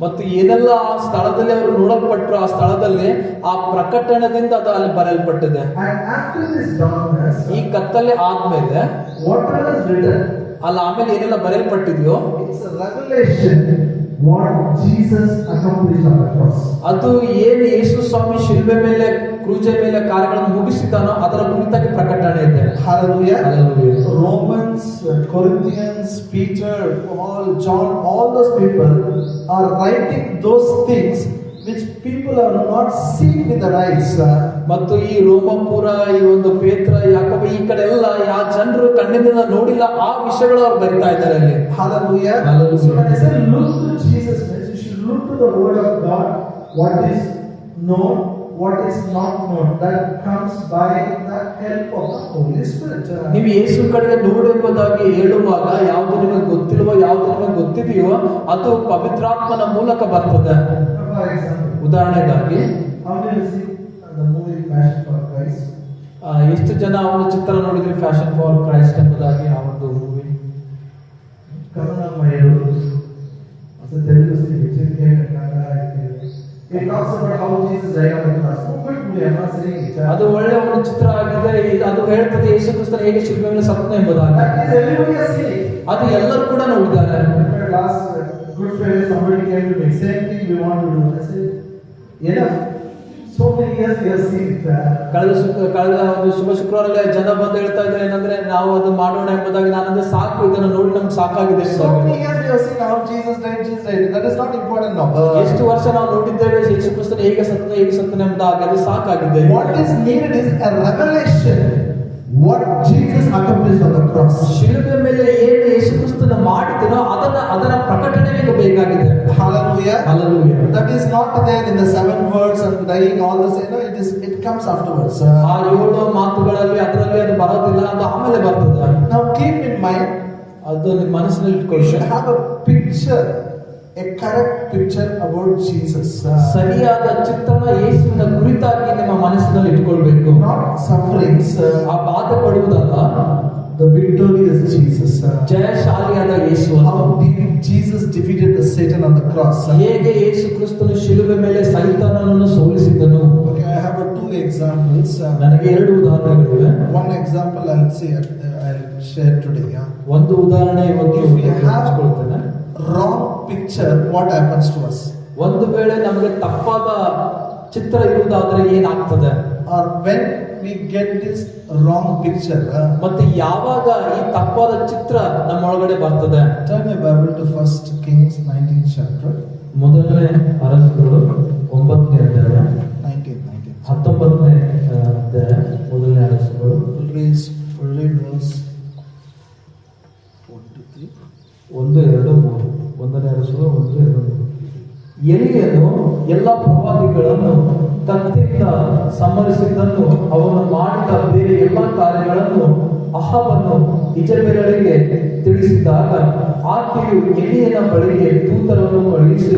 ಮತ್ತು ಏನೆಲ್ಲ ಆ ಸ್ಥಳದಲ್ಲಿ ಅವರು ನೋಡಲ್ಪಟ್ಟರು, ಆ ಸ್ಥಳದಲ್ಲಿ ಆ ಪ್ರಕಟಣದಿಂದ ಅದು ಅಲ್ಲಿ ಬರೆಯಲ್ಪಟ್ಟಿದೆ. And after this darkness, ಈ ಕತ್ತಲೆ ಆದ್ಮೇಲೆ whatever is written, ಅಲ್ಲ ಆಮೇಲೆ ಏನೆಲ್ಲ ಬರೆಯಲ್ಪಟ್ಟಿದೆಯೋ it's a revelation what Jesus accomplished on the cross. ಅದು ಏನು ಯೇಸು ಸ್ವಾಮಿ ಶಿಲ್ಬೆ ಮೇಲೆ ಕ್ರೂಜೆ ಮೇಲೆ ಕಾರ್ಯಗಳನ್ನು ಮುಗಿಸಿದಾನೋ ಅದರ ಕುರಿತಾಗಿ ಪ್ರಕಟಣೆ ಇದೆ. Hallelujah. Hallelujah. Romans, Corinthians, Peter, Paul, John, all those people are writing those things which people have not seen with their eyes. ಮತ್ತು ಈ ರೋಮಪುರ, ಈ ಒಂದು ಪೇತ್ರ, ಯಾಕೋ ಈ ಕಡೆ ಎಲ್ಲ ಯಾವ ಜನರು ಕಣ್ಣಿನಿಂದ ನೋಡಿಲ್ಲ ಆ ವಿಷಯಗಳು ಅವ್ರು ಬರಿತಾ ಇದ್ದಾರೆ ಅಲ್ಲಿ. Hallelujah. Hallelujah. So when I say look to Jesus, you should look to the word of God, what is known, what is not known. That comes by the help of the Holy Spirit. ನೀವು ಯೇಸು ಕಡೆಗೆ ನೋಡೆಂಬುದಾಗಿ ಹೇಳುವಾಗ ಯಾವುದು ನಿಮಗೆ ಗೊತ್ತಿಲ್ವೋ, ಯಾವುದು ನಿಮಗೆ ಗೊತ್ತಿದೆಯೋ ಅದು ಪವಿತ್ರಾತ್ಮನ ಮೂಲಕ ಬರ್ತದೆ. For example, ಉದಾಹರಣೆಗಾಗಿ how do you see the movie Passion for Christ? ಎಷ್ಟು ಜನ ಅವನ ಚಿತ್ರ ನೋಡಿದ್ರಿ ಫ್ಯಾಷನ್ ಫಾರ್ ಕ್ರೈಸ್ಟ್ ಎಂಬುದಾಗಿ ಆ ಒಂದು ಮೂವಿ? ಕರುಣಾಮಯರು, ಅದು Telugu Kannada It talks about how Jesus died on the cross. Oh, good movie. I'm not saying it. ಅದು ಒಳ್ಳೆ ಒಂದು ಚಿತ್ರ ಆಗಿದೆ. ಅದು ಹೇಳ್ತದೆ ಯೇಸು ಕ್ರಿಸ್ತನ ಹೇಗೆ ಶಿಲುಬೆ ಮೇಲೆ ಸತ್ತನು ಎಂಬುದಾಗಿ. That is everybody has seen it. ಅದು ಎಲ್ಲರೂ ಕೂಡ ನೋಡಿದ್ದಾರೆ. Last Good Friday, somebody came to me. Same thing we want to do. I said, enough. So many years we have seen it. ಕಳೆದ ಒಂದು ಶುಭ ಶುಕ್ರವಾರಲ್ಲೇ ಜನ ಬಂದು ಹೇಳ್ತಾ ಇದ್ದಾರೆ ಏನಂದ್ರೆ ನಾವು ಅದು ಮಾಡೋಣ ಎಂಬುದಾಗಿ. ನಾನಂದ್ರೆ ಸಾಕು, ಇದನ್ನು ನೋಡಿ ನಮ್ಗೆ ಸಾಕಾಗಿದೆ. So many years we have seen how Jesus died. That is not important now. ಎಷ್ಟು ವರ್ಷ ನಾವು ನೋಡಿದ್ದೇವೆ ಯೇಸು ಕ್ರಿಸ್ತನ ಹೇಗೆ ಸತ್ತನು ಎಂಬುದಾಗಿ. ಅದು ಸಾಕಾಗಿದೆ. What is needed is a revelation. What Jesus accomplished on the cross. ಶಿಲುಬೆ ಮೇಲೆ ಏನು ಯೇಸು ಕ್ರಿಸ್ತನ ಮಾಡಿದನೋ ಅದರ ಪ್ರಕಟಣೆ ಈಗ ಬೇಕಾಗಿದೆ. Hallelujah. Hallelujah. That is not there in the 7 words and dying all this. You know, it comes afterwards. ಆ 7 ಮಾತುಗಳಲ್ಲಿ ಅದರಲ್ಲಿ ಅದು ಬರೋದಿಲ್ಲ, ಅದು ಆಮೇಲೆ ಬರ್ತದೆ. Now keep in mind, ಅದು ನಿಮ್ಮ ಮನಸ್ಸಿನಲ್ಲಿ we ಇಟ್ಕೊಳ್ಳಿ. should have a picture, a correct picture about Jesus. ಸರಿಯಾದ ಚಿತ್ರಣ ಯೇಸುವಿನ ಕುರಿತಾಗಿ ನಿಮ್ಮ ಮನಸ್ಸಿನಲ್ಲಿ ಇಟ್ಕೊಳ್ಬೇಕು. Not sufferings. ಆ ಬಾಧೆ ಪಡುವುದಲ್ಲ, The victorious Jesus. ಜಯಶಾಲಿಯಾದ Yesu. How did Jesus defeated the Satan on the cross? ಹೇಗೆ ಯೇಸು ಕ್ರಿಸ್ತನು ಶಿಲುಬೆ ಮೇಲೆ ಸೈತಾನನನ್ನು ಸೋಲಿಸಿದನು. Okay, I have 2 examples. ನನಗೆ 2 ಉದಾಹರಣೆಗಳಿವೆ. One example I'll share today. ಒಂದು ಉದಾಹರಣೆ ಇವತ್ತು If we have ಹಂಚಿಕೊಳ್ತೇನೆ. wrong picture, what happens to us? ಒಂದು ವೇಳೆ ನಮಗೆ ತಪ್ಪಾದ ಚಿತ್ರ ಇರುವುದಾದರೆ ಏನಾಗ್ತದೆ? Or when we get this wrong picture. ಮತ್ತೆ ಯಾವಾಗ ಈ ತಪ್ಪಾದ ಚಿತ್ರ ನಮ್ಮೊಳಗಡೆ ಬರ್ತದೆ? Turn your Bible to 1 Kings 19th chapter. ಮೊದಲನೇ ಅರಸುಗಳು 9ನೇ ಅಧ್ಯಾಯ 19ನೇ ಅಧ್ಯಾಯ ಮೊದಲನೇ ಅರಸುಗಳು. We'll read verse 1 to 3. 1, 2, 3. ಒಂದನೇ ಅರಸುಗಳು 1, 2, 3. ಎಲೀಯನು ಎಲ್ಲ ಪ್ರವಾದಿಗಳನ್ನು ಕತ್ತಿಯಿಂದ ಸಂಹರಿಸಿದ್ದನ್ನು ಅವನು ಮಾಡಿದ ಬೇರೆ ಎಲ್ಲ ಕಾರ್ಯಗಳನ್ನು ಅಹಾಬನು ಇಜೆಬೆಲಳಿಗೆ ತಿಳಿಸಿದಾಗ ಆಕೆಯು ಎಲೀಯನ ಬಳಿಗೆ ದೂತರನ್ನು ಕಳುಹಿಸಿ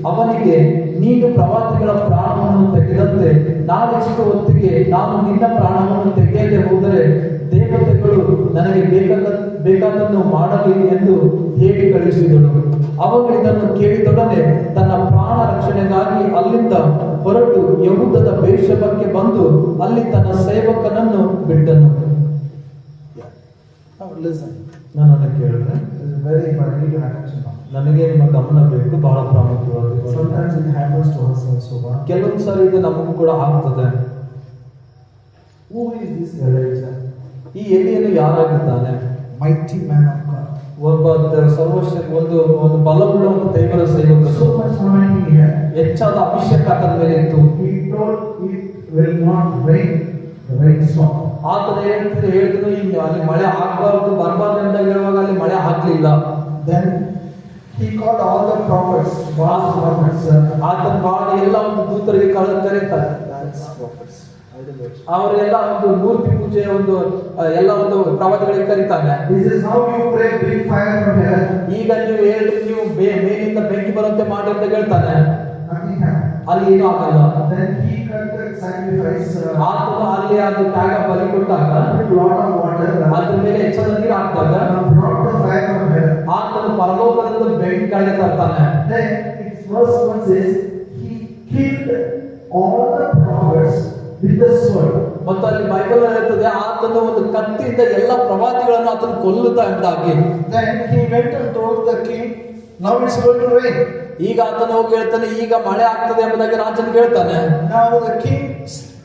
ಅವನಿಗೆ, ನೀನು ಪ್ರವಾದಿಗಳ ಪ್ರಾಣವನ್ನು ತೆಗೆದಂತೆ ನಾಳೆಷ್ಟು ಹೊತ್ತಿಗೆ ನಾನು ನಿನ್ನ ಪ್ರಾಣವನ್ನು ತೆಗೆಯದೆ ಹೋದರೆ ದೇವತೆಗಳು ನನಗೆ ಬೇಕಾದನ್ನು ಮಾಡಲಿ ಎಂದು ಹೇಳಿ ಕಳುಹಿಸಿದಳು. ಅವನು ಇದನ್ನು ಕೇಳಿದೊಡನೆ ತನ್ನ ಪ್ರಾಣ ರಕ್ಷಣೆಗಾಗಿ ಅಲ್ಲಿಂದ ಹೊರಟು ಯೆಹೂದದ ಬೇರ್ಷೆಬಕ್ಕೆ ಬಂದು ಅಲ್ಲಿ ತನ್ನ ಸೇವಕನನ್ನು ಬಿಟ್ಟನು. ನನ್ನನ್ನು ಕೇಳಿದ್ರೆ Very important. You have to know. ನನಗೆ ನಿಮ್ಮ ಗಮನ ಬೇಕು, ಬಹಳ ಪ್ರಾಮುಖ್ಯವಾದ. Sometimes it happens to us also. ಕೆಲವೊಂದು ಸಾರಿ ಇದು ನಮಗೂ ಕೂಡ ಆಗ್ತದೆ. Who is this Elijah? ಈ ಎಲಿಯನು ಯಾರಾಗಿದ್ದಾನೆ? Mighty man of God. ಒಬ್ಬ ಒಂದು ಬಲವುಳ್ಳ ಒಂದು ದೇವರ ಸೇವಕ. So much anointing he had. ಹೆಚ್ಚಾದ ಅಭಿಷೇಕ ಆತನ ಮೇಲೆ ಇತ್ತು. He told it will not rain. The rain stopped. ಆತನ ಹೇಳಿದ್ರು ಅಲ್ಲಿ ಮಳೆ ಬರಬಾರ್ದು ಅಂತ ಹೇಳುವಾಗ ಅಲ್ಲಿ ಮಳೆ ಆಗ್ಲಿಲ್ಲ. Then he called all the prophets, false prophets. ಆತನ ಬಾಳ ಎಲ್ಲ ಒಂದು ದೂತರಿಗೆ ಕರೀತಾರೆ. ಅವರೆಲ್ಲ ಒಂದು ಮೂರ್ತಿ ಪೂಜೆ ಎಲ್ಲ ಒಂದು ಪ್ರವಾದಿಗಳಿಗೆ ಕರೀತಾನೆ. This is how you pray, bring fire from heaven. ಈಗ ನೀವು ಹೇಳಿದ್ರೆ ನೀವು ಮೇಲಿಂದ ಬೆಂಕಿ ಬರುವಂತೆ ಮಾಡಿ ಅಂತ ಹೇಳ್ತಾನೆ. Nothing happened. ಅಲ್ಲಿ ಏನೂ ಆಗಲ್ಲ. Then he conducted sacrifice. ಆತನು ಅಲ್ಲಿ ಅದು ತ್ಯಾಗ ಬಲಿ ಕೊಟ್ಟಾಗ lot of water. ಅದ್ರ ಮೇಲೆ ಹೆಚ್ಚಾದ ನೀರು ಹಾಕಿದಾಗ brought the fire from heaven. ಆತನು ಪರಲೋಕದಿಂದ ಬೆಂಕಿ ಕೆಳಗೆ ತರ್ತಾನೆ. Then its verse 1 says he killed all the prophets with the sword. ಮತ್ತು ಅಲ್ಲಿ ಬೈಬಲ್ ಹೇಳ್ತದೆ ಆತನು ಒಂದು ಕತ್ತಿಯಿಂದ ಎಲ್ಲ ಪ್ರವಾದಿಗಳನ್ನು ಆತನು ಕೊಲ್ಲುತ್ತಾ ಎಂಬುದಾಗಿ. Then he went and told the king, now it's going to rain. ಈಗ ಆತನು ಹೋಗಿ ಹೇಳ್ತಾನೆ, ಈಗ ಮಳೆ ಆಗ್ತದೆ ಎಂಬುದಾಗಿ ರಾಜನಿಗೆ ಹೇಳ್ತಾನೆ. Now the king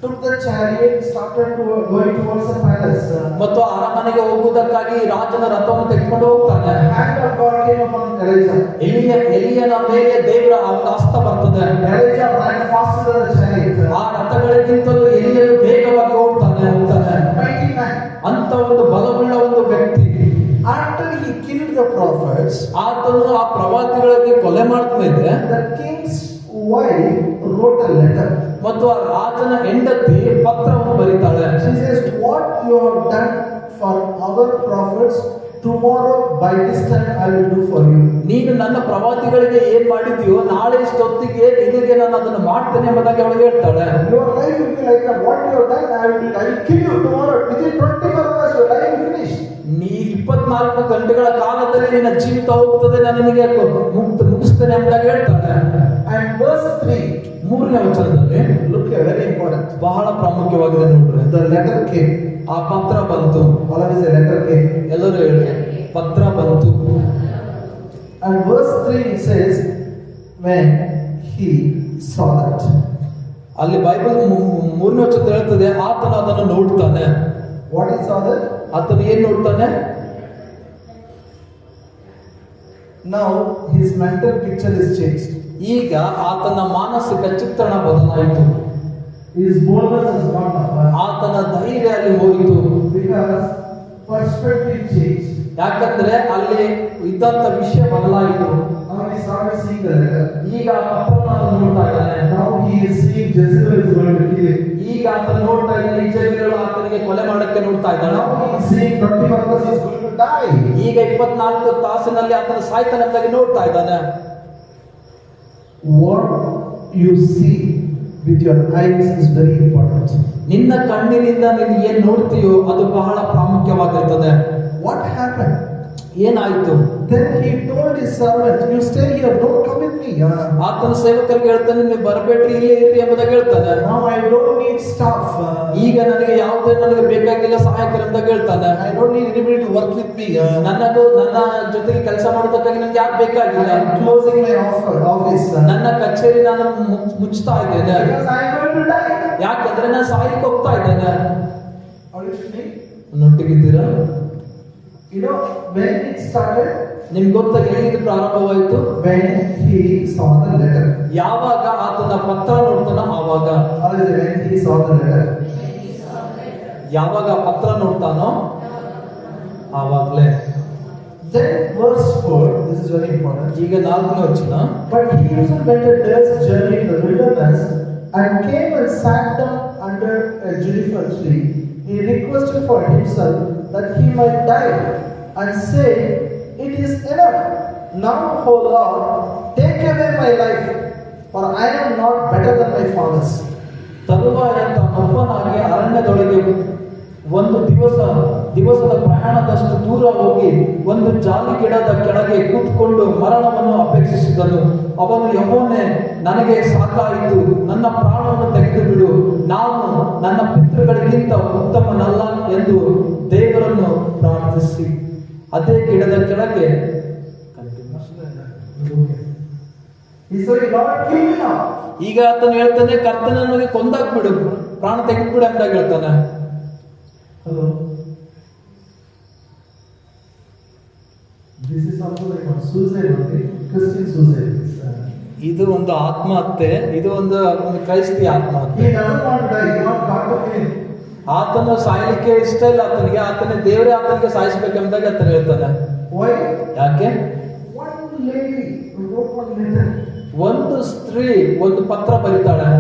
took the chariot, started going towards the palace. ಮತ್ತು ಅರಮನೆಗೆ ಹೋಗುವುದಕ್ಕಾಗಿ ರಾಜನ ರಥವನ್ನು ತೆಗೆದುಕೊಂಡು ಹೋಗ್ತಾನೆ. Hand of God came upon Elijah. ಎಲಿಯನ ಮೇಲೆ ದೇವರ ಅವನ ಹಸ್ತ ಬರ್ತದೆ. Elijah ran faster than the chariot. ಆ ರಥಗಳಿಗಿಂತಲೂ ಎಲಿಯನು ವೇಗವಾಗಿ ಹೋಗ್ತಾನೆ. Mighty man. ಅಂತ ಒಂದು ಬಲವುಳ್ಳ ಒಂದು ವ್ಯಕ್ತಿ. After he killed the prophets, ಆತನು ಆ ಪ್ರವಾದಿಗಳಿಗೆ ಕೊಲೆ ಮಾಡಿದ್ಮೇಲೆ the king's wife wrote a letter. ಮತ್ತು ಆ ರಾಜನ ಹೆಂಡತಿ ಪತ್ರವನ್ನು ಬರೀತಾಳೆ. She says, what you have done for our prophets, tomorrow by this time I will do for you. ನೀನು ನನ್ನ ಪ್ರವಾದಿಗಳಿಗೆ ಏನ್ ಮಾಡಿದ್ಯೋ ನಾಳೆ ಇಷ್ಟೊತ್ತಿಗೆ ನಿನಗೆ ನಾನು ಅದನ್ನು ಮಾಡ್ತೇನೆ ಎಂಬುದಾಗಿ ಅವಳು ಹೇಳ್ತಾಳೆ. Your life will be like that. What you have done, I will kill you tomorrow. Within 24 hours, your life will finish. ನೀ 24 ಗಂಟೆಗಳ ಕಾಲದಲ್ಲಿ ನಿನ್ನ ಜೀವಿತ ಹೋಗ್ತದೆ, ನಾನು ನಿನಗೆ ಮುಗಿಸ್ತೇನೆ ಎಂಬುದಾಗಿ ಹೇಳ್ತಾಳೆ. And verse 3, 3ನೇ ವಚನದಲ್ಲಿ look here, very important. ಬಹಳ ಪ್ರಾಮುಖ್ಯವಾಗಿದೆ ನೋಡ್ರಿ. The letter came. ಆ ಪತ್ರ ಬಂತು. All of us say letter came. ಎಲ್ಲರೂ ಹೇಳಿ ಪತ್ರ ಬಂತು. And verse 3 it says, when he saw that. ಅಲ್ಲಿ ಬೈಬಲ್ 3ನೇ ವಚನ ಹೇಳ್ತದೆ ಆತನು ಅದನ್ನು ನೋಡ್ತಾನೆ. What he saw that? ಆತನು ಏನ್ ನೋಡ್ತಾನೆ? Now his mental picture is changed. ಈಗ ಆತನ ಮಾನಸಿಕ ಚಿತ್ರಣ ಬದಲಾಯಿತು. His boldness is gone now. ಆತನ ಧೈರ್ಯ ಅಲ್ಲಿ ಹೋಯಿತು. Because perspective changed. ಯಾಕಂದ್ರೆ ಅಲ್ಲಿ ಇದ್ದಂತ ವಿಷಯ ಬದಲಾಯಿತು. Now he started seeing the letter. ಈಗ ಪತ್ರವನ್ನು ನೋಡ್ತಾ ಇದ್ದಾನೆ. Now he is seeing Jezebel is going to kill him. ಈಗ ಆತನು ನೋಡ್ತಾ ಇದ್ದಾನೆ ಇಜೆಬೆಲ್ ಆತನಿಗೆ ಕೊಲೆ ಮಾಡಕ್ಕೆ ನೋಡ್ತಾ ಇದ್ದಾನೆ. Now he is seeing 24 hours he is going to die. ಈಗ 24 ತಾಸಿನಲ್ಲಿ ಆತನು ಸಾಯ್ತಾನೆ ಅಂತ ನೋಡ್ತಾ ಇದ್ದಾನೆ. What you see with your eyes is very important. ನಿನ್ನ ಕಣ್ಣಿನಿಂದ ನೀನು ಏನ್ ನೋಡ್ತೀಯೋ ಅದು ಬಹಳ ಪ್ರಾಮುಖ್ಯವಾಗಿರ್ತದೆ. What happened? ಏನಾಯ್ತು? Then he told his servant, you stay here, don't come with me. ಆತನ ಸೇವಕರಿಗೆ ಹೇಳ್ತಾನೆ ನೀವು ಬರಬೇಡ್ರಿ ಇಲ್ಲೇ ಇರ್ರಿ ಎಂಬುದಾಗಿ ಹೇಳ್ತಾನೆ. Now I don't need staff. ಈಗ ನನಗೆ ಯಾವುದೇ ನನಗೆ ಬೇಕಾಗಿಲ್ಲ ಸಹಾಯಕರಿಂದ ಹೇಳ್ತಾನೆ. I don't need anybody to work with me. ನನ್ನ ಜೊತೆಗೆ ಕೆಲಸ ಮಾಡೋದಕ್ಕಾಗಿ ನನಗೆ ಯಾರು ಬೇಕಾಗಿಲ್ಲ. I am closing my office. ನನ್ನ ಕಚೇರಿ ನಾನು ಮುಚ್ತಾ ಇದ್ದೇನೆ. Because I am going to die. ಯಾಕಂದ್ರೆ ನಾನು ಸಾಯಲಿಕ್ಕೆ ಹೋಗ್ತಾ ಇದ್ದೇನೆ. Are you with me? ನೊಟ್ಟಿಗಿದ್ದೀರಾ? You know when it started? ನಿಮ್ಗೆ ಗೊತ್ತಾ ಎಲ್ಲಿಂದ ಪ್ರಾರಂಭವಾಯಿತು? When he saw the letter. ಯಾವಾಗ ಆತನ ಪತ್ರ ನೋಡ್ತಾನೋ ಆವಾಗ. When he saw the letter. ಯಾವಾಗ ಪತ್ರ ನೋಡ್ತಾನೋ ಆವಾಗಲೇ. Then verse 4, this is very important. ಈಗ 4ನೇ ವಚನ. But he also went a day's journey in the wilderness and came and sat down under a juniper tree. He requested for himself that he might die and say, it is enough. Now, O Lord, take away my life, for I am not better than my fathers. ತರುವಾಯ ತನ್ನೊಬ್ಬನಾಗಿ ಅರಣ್ಯದೊಳಗೆ ಒಂದು ದಿವಸದ ಪ್ರಯಾಣದಷ್ಟು ದೂರ ಹೋಗಿ ಒಂದು ಜಾಲಿ ಗಿಡದ ಕೆಳಗೆ ಕೂತ್ಕೊಂಡು ಮರಣವನ್ನು ಅಪೇಕ್ಷಿಸಿದನು. ಅವನು ಯೆಹೋವನೇ, ನನಗೆ ಸಾಕಾಯಿತು, ನನ್ನ ಪ್ರಾಣವನ್ನು ತೆಗೆದು ಬಿಡು, ನಾನು ನನ್ನ ಪಿತೃಗಳಿಗಿಂತ ಉತ್ತಮನಲ್ಲ ಎಂದು ದೇವರನ್ನು ಪ್ರಾರ್ಥಿಸಿ ಅದೇ ಗಿಡದ ಕೆಳಗೆ ಈಗ ಆತನು ಹೇಳ್ತಾನೆ ಕರ್ತನನ್ನು ಕೊಂದಾಕ್ಬಿಡು, ಪ್ರಾಣ ತೆಗೆದ್ಬಿಡು ಎಂದಾಗ ಹೇಳ್ತಾನೆ. Hello. This is also like a suicide only, Christian suicide. ಇದು ಒಂದು ಆತ್ಮಹತ್ಯೆ, ಇದು ಒಂದು ಕ್ರೈಸ್ತಿ ಆತ್ಮಹತ್ಯೆ. He doesn't want to die, he wants God to kill him. ಆತನು ಸಾಯಲಿಕ್ಕೆ ಇಷ್ಟ ಇಲ್ಲ ಆತನಿಗೆ, ಆತನ ದೇವರೇ ಆತನಿಗೆ ಸಾಯಿಸಬೇಕೆಂಬುದಾಗಿ ಆತನು ಹೇಳ್ತಾನೆ. Why? ಯಾಕೆ? One lady wrote one letter. ಒಂದು ಸ್ತ್ರೀ ಒಂದು ಪತ್ರ ಬರೀತಾಳೆ.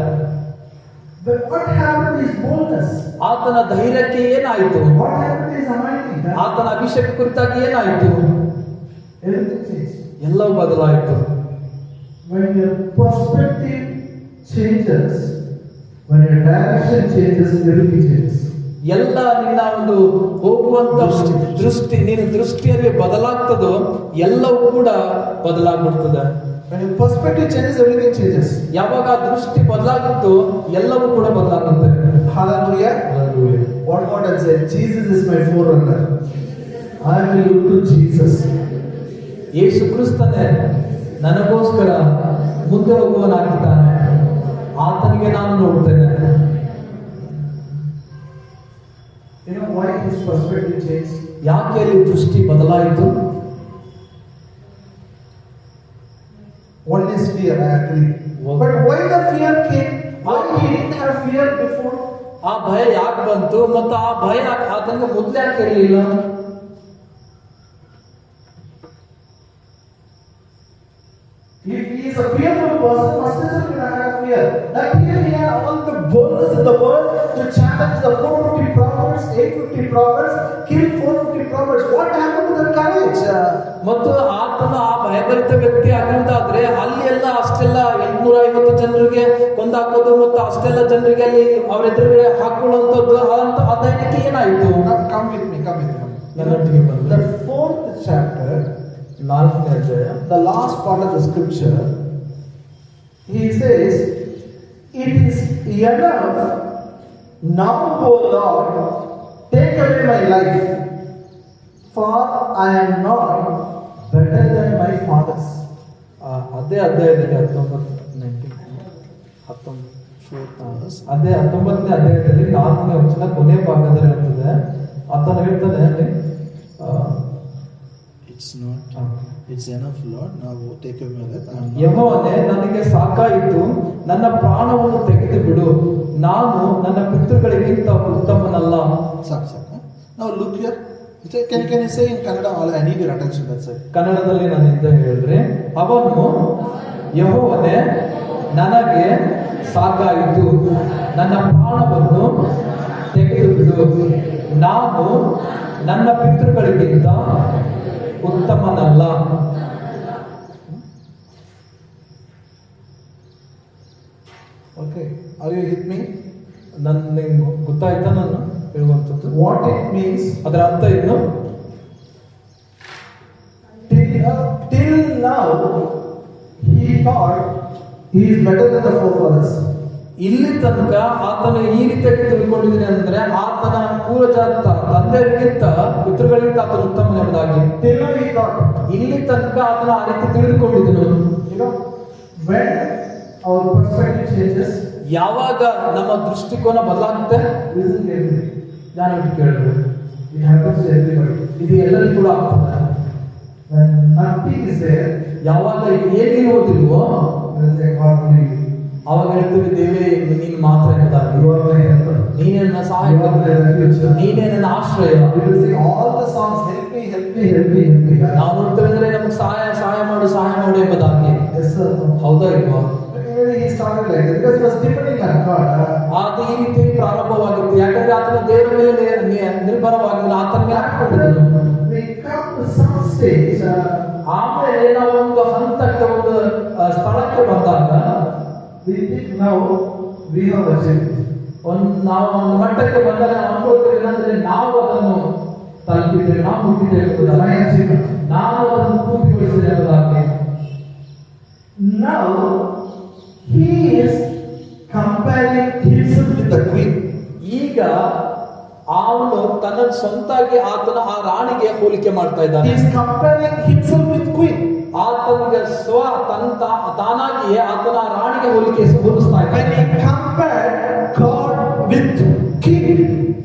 But what happened to his boldness? ಆತನ ಧೈರ್ಯಕ್ಕೆ ಏನಾಯಿತು? What happened to his anointing? ಆತನ ಅಭಿಷೇಕ ಕುರಿತಾಗಿ ಏನಾಯಿತು? Everything changed. ಎಲ್ಲವೂ ಬದಲಾಯಿತು. When your perspective changes, when your direction changes, everything changes. ಎಲ್ಲ ನಿನ್ನ ಒಂದು ಹೋಗುವಂತ ದೃಷ್ಟಿ, ನಿನ್ನ ದೃಷ್ಟಿಯಲ್ಲಿ ಬದಲಾಗ್ತದೋ ಎಲ್ಲವೂ ಕೂಡ ಬದಲಾಗ್ಬಿಡ್ತದೆ. When your perspective changes, everything changes. ಯಾವಾಗ ದೃಷ್ಟಿ ಬದಲಾಗುತ್ತೋ ಎಲ್ಲವೂ ಕೂಡ ಬದಲಾಗುತ್ತೆ. Hallelujah. What God has said, Jesus is my forerunner. I will look to Jesus. ಯೇಸು ಕ್ರಿಸ್ತನೇ ನನಗೋಸ್ಕರ ಮುಂದೆ ಹೋಗುವನಾಗಿದ್ದಾನೆ, ಆತನಿಗೆ ನಾನು ನೋಡ್ತೇನೆ. You know why his perspective changed? ಯಾಕೆ ಅಲ್ಲಿ ದೃಷ್ಟಿ ಬದಲಾಯಿತು? One is fear, I agree. But why the fear came? Why he didn't have fear before? ಆ ಭಯ ಯಾಕೆ ಬಂತು ಮತ್ತು ಆ ಭಯ ಆತನಿಗೆ ಮೊದಲೇ ಯಾಕೆ ಇರಲಿಲ್ಲ? If he is a fearful person, first is going to have fear. That here he had all the boldness in the world to challenge the 450 prophets, 850 prophets, kill 450 prophets. What happened to the courage? ಮತ್ತು ಆತನ ಆ ಭಯಭರಿತ ವ್ಯಕ್ತಿ ಆಗಿರುವುದಾದ್ರೆ ಅಲ್ಲಿ ಎಲ್ಲ ಅಷ್ಟೆಲ್ಲ 850 ಜನರಿಗೆ ಕೊಂದಾಕೋದು ಮತ್ತು ಅಷ್ಟೆಲ್ಲ ಜನರಿಗೆ ಅಲ್ಲಿ ಅವರ ಎದುರುಗಡೆ ಹಾಕೊಳ್ಳುವಂಥದ್ದು ಆ ಧೈರ್ಯಕ್ಕೆ ಏನಾಯಿತು? Come with me. ನನ್ನೊಟ್ಟಿಗೆ ಬಂದು The 4th chapter, 4ನೇ ಅಧ್ಯಾಯ, the last part of the scripture, he says, it is enough. Now, O Lord, take away my life, for I am not better than my fathers. ಅದೇ ಅಧ್ಯಾಯದಲ್ಲಿ 19ನೇ ಅಧ್ಯಾಯದಲ್ಲಿ 4ನೇ ವಚನ ಕೊನೆ ಭಾಗದಲ್ಲಿ ಇರ್ತದೆ. ಆತನು ಹೇಳ್ತಾನೆ ಅಲ್ಲಿ It's enough, Lord. Now take away my life. ಯೆಹೋವನೇ, ನನಗೆ ಸಾಕಾಯಿತು, ನನ್ನ ಪ್ರಾಣವನ್ನು ತೆಗೆದು ಬಿಡು, ನಾನು ನನ್ನ ಪಿತೃಗಳಿಗಿಂತ ಉತ್ತಮನಲ್ಲ. ಸಾಕು. Now look here. Can you say in Kannada? I need your attention. That's it. ಕನ್ನಡದಲ್ಲಿ ನನ್ನಿಂದ ಹೇಳ್ರಿ. ಅವನು, ಯೆಹೋವನೇ, ನನಗೆ ಸಾಕಾಯಿತು, ನನ್ನ ಪ್ರಾಣವನ್ನು ತೆಗೆದು ಬಿಡು, ನಾನು ನನ್ನ ಪಿತೃಗಳಿಗಿಂತ ಉತ್ತಮನಲ್ಲ. Okay. Are you with me? ನನಗೆ ಗೊತ್ತಾಯ್ತಾ ನಾನು ಹೇಳುವಂಥದ್ದು? What it means? ಅದರ ಅರ್ಥ ಏನು? Till now, he thought he is better than the forefathers. ಇಲ್ಲಿ ತನಕ ಆತನು ಈ ರೀತಿಯಾಗಿ ತಿಳ್ಕೊಂಡಿದ್ದಾನೆ ಅಂದ್ರೆ ಆತನ ಪೂರ್ವಜ ತಂದೆಗಿಂತ ಪಿತೃಗಳಿಗಿಂತ ಆತನು ಉತ್ತಮನೆಂಬುದಾಗಿ. Till now he thought. ಇಲ್ಲಿ ತನಕ ಆತನ ಆ ರೀತಿ ತಿಳಿದುಕೊಂಡಿದ್ದನು. When our perspective changes, ಯಾವಾಗ ನಮ್ಮ ದೃಷ್ಟಿಕೋನ ಬದಲಾಗುತ್ತೆ, listen carefully. ನಾನು ಕೇಳಿದ್ರು, It happens to everybody. ಇದು ಎಲ್ಲರಿಗೂ ಕೂಡ ಆಗ್ತದೆ. When nothing is there, ಯಾವಾಗ ಏನಿರುವುದಿಲ್ವೋ there is a God only. ಅವಾಗ ಹೇಳ್ತೀವಿ, ದೇವೇ ನೀನು ಮಾತ್ರ ಎಂಬುದಾಗಿ. You are my helper. ನೀನೇ ನನ್ನ ಸಹಾಯ, ನೀನೇ ನನ್ನ ಆಶ್ರಯ. We will sing all the songs, help me, help me, help me, help me. ನಾವು ನೋಡ್ತೇವೆ ಅಂದ್ರೆ ನಮಗೆ ಸಹಾಯ ಮಾಡು ಎಂಬುದಾಗಿ. Yes, sir. ಹೌದಾ ಇಲ್ವಾ? He started like that because he was depending on God. ಅದು ಈ ರೀತಿ ಪ್ರಾರಂಭವಾಗಿತ್ತು. ಯಾಕಂದ್ರೆ ಆತನ ದೇವರ ಮೇಲೆ ನಿರ್ಭರವಾಗಿದ್ದು, ಆತನ ಮೇಲೆ ಹಾಕಿಕೊಂಡಿದ್ದನು. We come to some stage. ಆಮೇಲೆ ನಾವು ಒಂದು ಹಂತಕ್ಕೆ, ಒಂದು ಸ್ಥಳಕ್ಕೆ ಬಂದಾಗ We think now we have achieved. ನಾವು ಒಂದು ಮಟ್ಟಕ್ಕೆ ಬಂದಾಗ ನಾವು ಅನ್ಕೊಳ್ತೇವೆ ಏನಂದ್ರೆ ನಾವು ಅದನ್ನು ತಲುಪಿದ್ದೇವೆ, ನಾವು ಮುಟ್ಟಿದ್ದೇವೆ, ನಾವು ಅದನ್ನು ಪೂರ್ತಿಗೊಳಿಸಿದ್ದೇವೆ ಎಂಬುದಾಗಿ. Now he is comparing himself with the queen. ಈಗ ಅವನು ತನ್ನ ಸ್ವಂತಾಗಿ ಆತನ ಆ ರಾಣಿಗೆ ಹೋಲಿಕೆ ಮಾಡ್ತಾ He ಇದ್ದಾನೆ. is comparing himself with queen. ಆತನಿಗೆ ತಾನಾಗಿಯೇ ಆತನ ಆ ರಾಣಿಗೆ ಹೋಲಿಸ್ತಾ When ಇದ್ದಾನೆ. he compared God with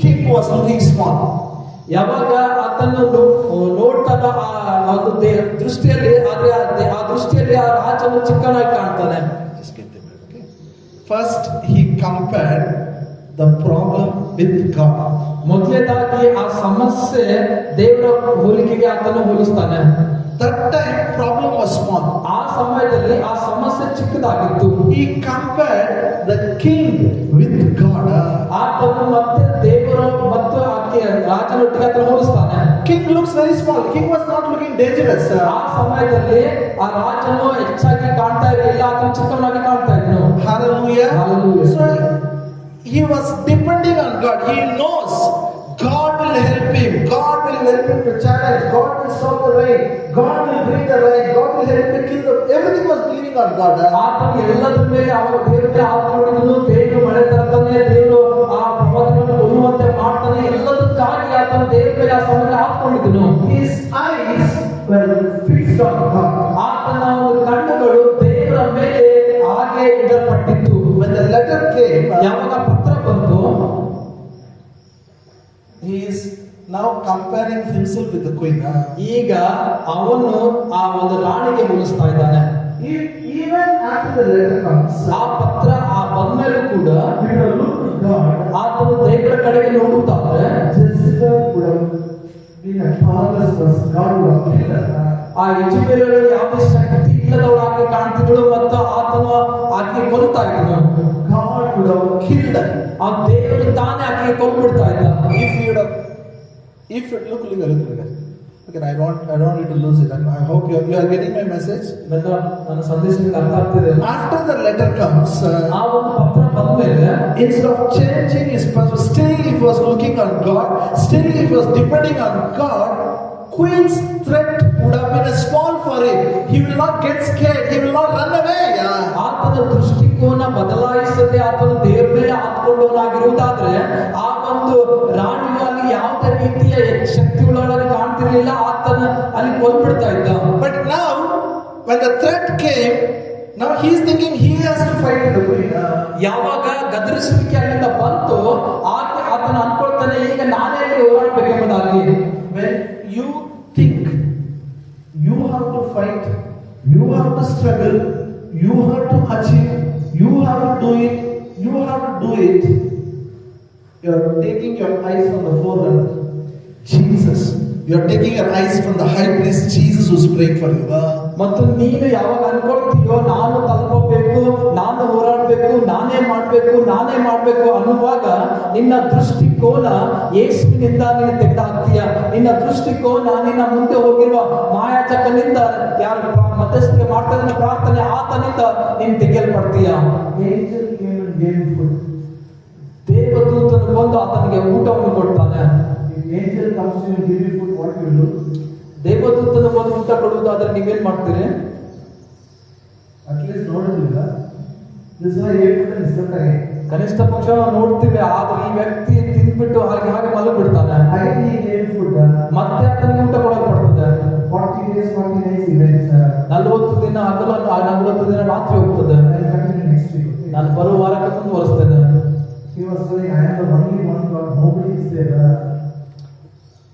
king was looking small. ಯಾವಾಗ ಆತನ್ನು ನೋಡ್ತಾಗ ಆ ಒಂದು ದೃಷ್ಟಿಯಲ್ಲಿ, ಆದ್ರೆ ಆ ದೃಷ್ಟಿಯಲ್ಲಿ ಆ ರಾಜನು ಚಿಕ್ಕನಾಗಿ ಕಾಣ್ತಾನೆ. First he compared the problem with God. ಮೊದಲನೇದಾಗಿ ಆ ಸಮಸ್ಯೆ ದೇವರ ಹೋಲಿಕೆಗೆ ಆತನು ಹೋಲಿಸ್ತಾನೆ. That time problem was small. ಆ ಸಮಯದಲ್ಲಿ ಆ ಸಮಸ್ಯೆ ಚಿಕ್ಕದಾಗಿತ್ತು. He compared the king with God. ಆತನು ಮತ್ತೆ ದೇವರು ಮತ್ತು ಆಕೆ ರಾಜನೊಟ್ಟಿಗೆ ಆತನು ಹೋಲಿಸ್ತಾನೆ. King looks very small. King was not looking dangerous. ಆ ಸಮಯದಲ್ಲಿ ಆ ರಾಜನು ಹೆಚ್ಚಾಗಿ ಕಾಣ್ತಾ ಇರಲಿಲ್ಲ, ಆತನು ಚಿಕ್ಕವನಾಗಿ ಕಾಣ್ತಾ ಇದ್ನು. Hallelujah. Hallelujah. So he was depending on God. He knows God will help him. God will help him to challenge. God will stop the rain. God will bring the rain. God will help to kill them. Everything was believing on God. ಆತನು ಎಲ್ಲದರ ಮೇಲೆ ಅವರ ದೇವರಿಗೆ ಆತ್ಮಡಿದನು. ದೇವರು ಮಳೆ ತರ್ತಾನೆ, ದೇವರು ಆ ಪ್ರವಾದಿಗಳನ್ನು ಕೊಲ್ಲುವಂತೆ ಮಾಡ್ತಾನೆ. ಎಲ್ಲದಕ್ಕಾಗಿ ಆತನು ದೇವರ ಮೇಲೆ ಆ ಸಮಯ ಹಾಕೊಂಡಿದ್ದನು. His eyes were fixed on God. ಆತನ ಒಂದು ಕಣ್ಣುಗಳು ದೇವರ ಮೇಲೆ ಹಾಗೆ ಇಡಲ್ಪಟ್ಟಿತ್ತು. When the letter came, ಯಾವಾಗ ಪತ್ರ ಬಂತು, he is now comparing himself with the queen. ಈಗ ಅವನು ಆ ಒಂದು ರಾಣಿಗೆ ಹೋಲಿಸ್ತಾ ಇದ್ದಾನೆ. Even after the letter comes, ಆ ಪತ್ರ ಬಂದ್ಮೇಲೂ ಕೂಡ we will look to God. ಆತನು ದೇವರ ಕಡೆಗೆ ನೋಡುತ್ತಾದ್ರೆ Jessica would have been a powerless person. God would have killed her. ಆ ಯಜಮಾನರಲ್ಲಿ ಯಾವುದೇ ಶಕ್ತಿ ಇಲ್ಲದವಳಾಗಿ ಕಾಣ್ತಿದ್ದಳು ಮತ್ತು ಆತನು ಆಕೆಗೆ ಕೊಲ್ತಾ ಇದ್ದನು. God would have killed her. ಆ ದೇವರು ತಾನೇ ಆಕೆಗೆ ಕೊಲ್ಬಿಡ್ತಾ ಇದ್ದ. Okay, I don't need to lose it. And I hope you are getting my message. ನನ್ನ ಸಂದೇಶಕ್ಕೆ ಅರ್ಥ ಆಗ್ತಿದೆ. After the letter comes, ಆ ಒಂದು ಪತ್ರ ಬಂದ್ಮೇಲೆ instead of changing his perspective, still he was looking on God, still he was depending on God. Queen's threat would have been a small for him. He will not get scared. He will not run away. ಆತನ ಆತನ ದೃಷ್ಟಿಕೋನ ಬದಲಾಯಿಸದೆ ಆತನು ದೇವರ ಮೇಲೆ ಆತ್ಕೊಂಡವನಾಗಿರುವುದಾದ್ರೆ ಆ ಒಂದು ರಾಣಿಯು ಅಲ್ಲಿ ಯಾವುದೇ ರೀತಿಯ ಶಕ್ತಿಗಳೊಳಗೆ ಕಾಣ್ತಿರ್ಲಿಲ್ಲ, ಆತನ ಅಲ್ಲಿ ಕೊಂದ್ಬಿಡ್ತಾ ಇದ್ದ. But now, when the threat came, now he is thinking he has to fight the queen. ಯಾವಾಗ ಗದರಿಸುವಿಕೆ ಅಲ್ಲಿಂದ ಬಂತು, ಆತನ ಅನ್ಕೊಳ್ತಾನೆ ಈಗ ನಾನೇ ಹೋರಾಡ್ಬೇಕೆಂಬುದಾಗಿ. When you think you have to fight, you have to struggle, you have to achieve, you have to do it, you have to do it, you are taking your eyes from the forerunner, Jesus. You are taking your eyes from the high priest Jesus who is praying for you. ಮತ್ತು ನೀನು ಯಾವಾಗ ಅನ್ಕೊಳ್ತೀಯೋ ನಾನು ತಲುಪಬೇಕು, ನಾನು ಹೋರಾಡಬೇಕು, ನಾನೇ ಮಾಡಬೇಕು ಅನ್ನುವಾಗ ನಿನ್ನ ದೃಷ್ಟಿಕೋನ ಯೇಸುವಿನಿಂದ ನೀನು ತೆಗೆದುಹಾಕ್ತೀಯ. ನಿನ್ನ ದೃಷ್ಟಿಕೋನ ನಿನ್ನ ಮುಂದೆ ಹೋಗಿರುವ ಮಾಯಾಚಕನಿಂದ, ಯಾರು ಮಧ್ಯಸ್ಥಿಕೆ ಮಾಡ್ತಾ ಇದ್ದಾನೆ ಪ್ರಾರ್ಥನೆ, ಆತನಿಂದ ನೀನು ತೆಗೆಯಲ್ಪಡ್ತೀಯ. Angel came and gave him food. ದೇವದೂತನು ಬಂದು ಆತನಿಗೆ ಊಟವನ್ನು ಕೊಡ್ತಾನೆ. If angel comes to you and give you food, what you do? ದೇವದೂತನು ಬಂದು ಊಟ ಕೊಡುವುದಾದ್ರೆ ನೀವೇನ್ ಮಾಡ್ತೀರಿ? At least ನೋಡೋದಿಲ್ಲ. This is why ಹೇಳ್ಬಿಟ್ಟು ನಿಸ್ಸಂತಾಗೆ. ಕನಿಷ್ಠ ಪಕ್ಷ ನೋಡ್ತೀವಿ, ಆದ್ರೆ ಈ ವ್ಯಕ್ತಿ ತಿಂದ್ಬಿಟ್ಟು ಹಾಗೆ ಮಲಗಿಬಿಡ್ತಾನೆ. Again he gave food. ಮತ್ತೆ ಆತನಿಗೆ ಊಟ ಕೊಡಲ್ಪಡ್ತದೆ. 40 days, 40 nights he went. 40 ದಿನ ಹಗಲು, 40 ದಿನ ರಾತ್ರಿ ಹೋಗ್ತದೆ. I'll continue next week. Okay? ನಾನು ಬರುವ ವಾರಕ್ಕೆ ಮುಂದುವರಿಸ್ತೇನೆ. He was saying, I am the only one God, nobody is there.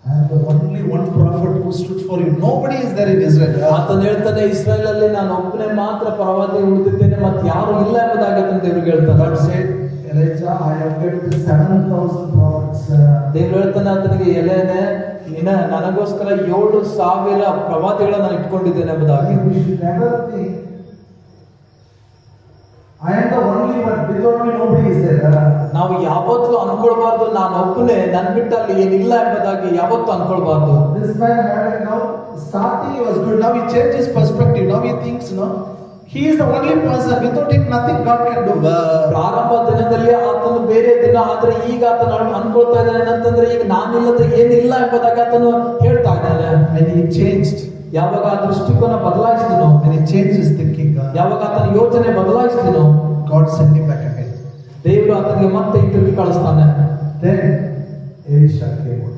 I am the only one prophet who stood for you. Nobody is there in Israel. ಆತನು ಹೇಳ್ತಾನೆ, ಇಸ್ರಾಯೇಲ್ ಅಲ್ಲಿ ನಾನು ಒಬ್ಬನೇ ಮಾತ್ರ ಪ್ರವಾದಿ ಉಳಿದಿದ್ದೇನೆ, ಮತ್ತೆ ಯಾರು ಇಲ್ಲ ಎಂಬುದಾಗಿ ಆತನ ದೇವರಿಗೆ ಹೇಳ್ತಾನೆ. God said, Elijah, I have kept 7,000 prophets. ದೇವರು ಹೇಳ್ತಾನೆ ಆತನಿಗೆ, ಎಲೆನೆ ನನಗೋಸ್ಕರ 7,000 ಪ್ರವಾದಿಗಳನ್ನ ನಾನು ಇಟ್ಕೊಂಡಿದ್ದೇನೆ ಎಂಬುದಾಗಿ. We should never think, I am the only one, without me nobody is there. ನಾವು ಯಾವತ್ತೂ ಅನ್ಕೊಳ್ಬಾರ್ದು ನಾನು ಒಬ್ಬನೇ, ನನ್ ಬಿಟ್ಟು ಅಲ್ಲಿ ಏನಿಲ್ಲ ಎಂಬುದಾಗಿ ಯಾವತ್ತೂ ಅನ್ಕೊಳ್ಬಾರ್ದು. This man had now, starting he was good, now he changed his perspective. Now he thinks, no, he is the only person, without him nothing God can do. ಪ್ರಾರಂಭ ದಿನದಲ್ಲಿ ಆತನು ಬೇರೆ ದಿನ, ಆದ್ರೆ ಈಗ ಆತನು ಅನ್ಕೊಳ್ತಾ ಇದ್ದಾನೆ ಅಂತಂದ್ರೆ ಈಗ ನಾನಿಲ್ಲದ ಏನಿಲ್ಲ ಎಂಬುದಾಗಿ ಆತನು ಹೇಳ್ತಾ ಇದ್ದಾನೆ. And he changed. ಯಾವಾಗ ಆ ದೃಷ್ಟಿಕೋನ ಬದಲಾಯಿಸಿದನು, And he changed his thinking. ಯಾವಾಗ ಆತನ ಯೋಚನೆ ಬದಲಾಯಿಸಿದನು, God sent him back again. ದೇವರು ಆತನಿಗೆ ಮತ್ತೆ ಹಿಂತಿರುಗಿ ಕಳಿಸ್ತಾನೆ. Then Elisha came out.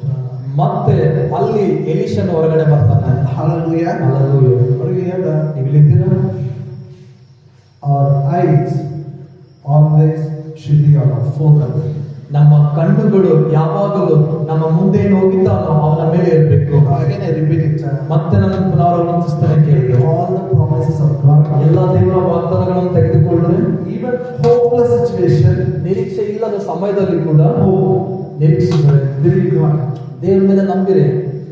ಮತ್ತೆ ಅಲ್ಲಿ ಎಲೀಷನ ಹೊರಗಡೆ ಬರ್ತಾನೆ. Hallelujah. Hallelujah. Are you here? ನೀವು ಇಲ್ಲಿದ್ದೀರಾ? Our eyes always should be on our focus. ನಮ್ಮ ಕಣ್ಣುಗಳು ಯಾವಾಗಲೂ ನಮ್ಮ ಮುಂದೆ ಏನು ಹೋಗಿದ್ದಾನೋ ಅವನ ಮೇಲೆ ಇರಬೇಕು. Again I repeat it. ಮತ್ತೆ ನಾನು ಪುನರಾವರ್ತಿಸ್ತೇನೆ, ಕೇಳಿ. All the promises of God. ಎಲ್ಲ ದೇವರ ವಾಗ್ದಾನಗಳನ್ನು ತೆಗೆದುಕೊಳ್ಳ್ರಿ. Even hopeless situation. ನಿರೀಕ್ಷೆ ಇಲ್ಲದ ಸಮಯದಲ್ಲಿ ಕೂಡ Hope. ನಿರೀಕ್ಷಿಸಿದರೆ Believe God. ದೇವರ ಮೇಲೆ ನಂಬಿರಿ.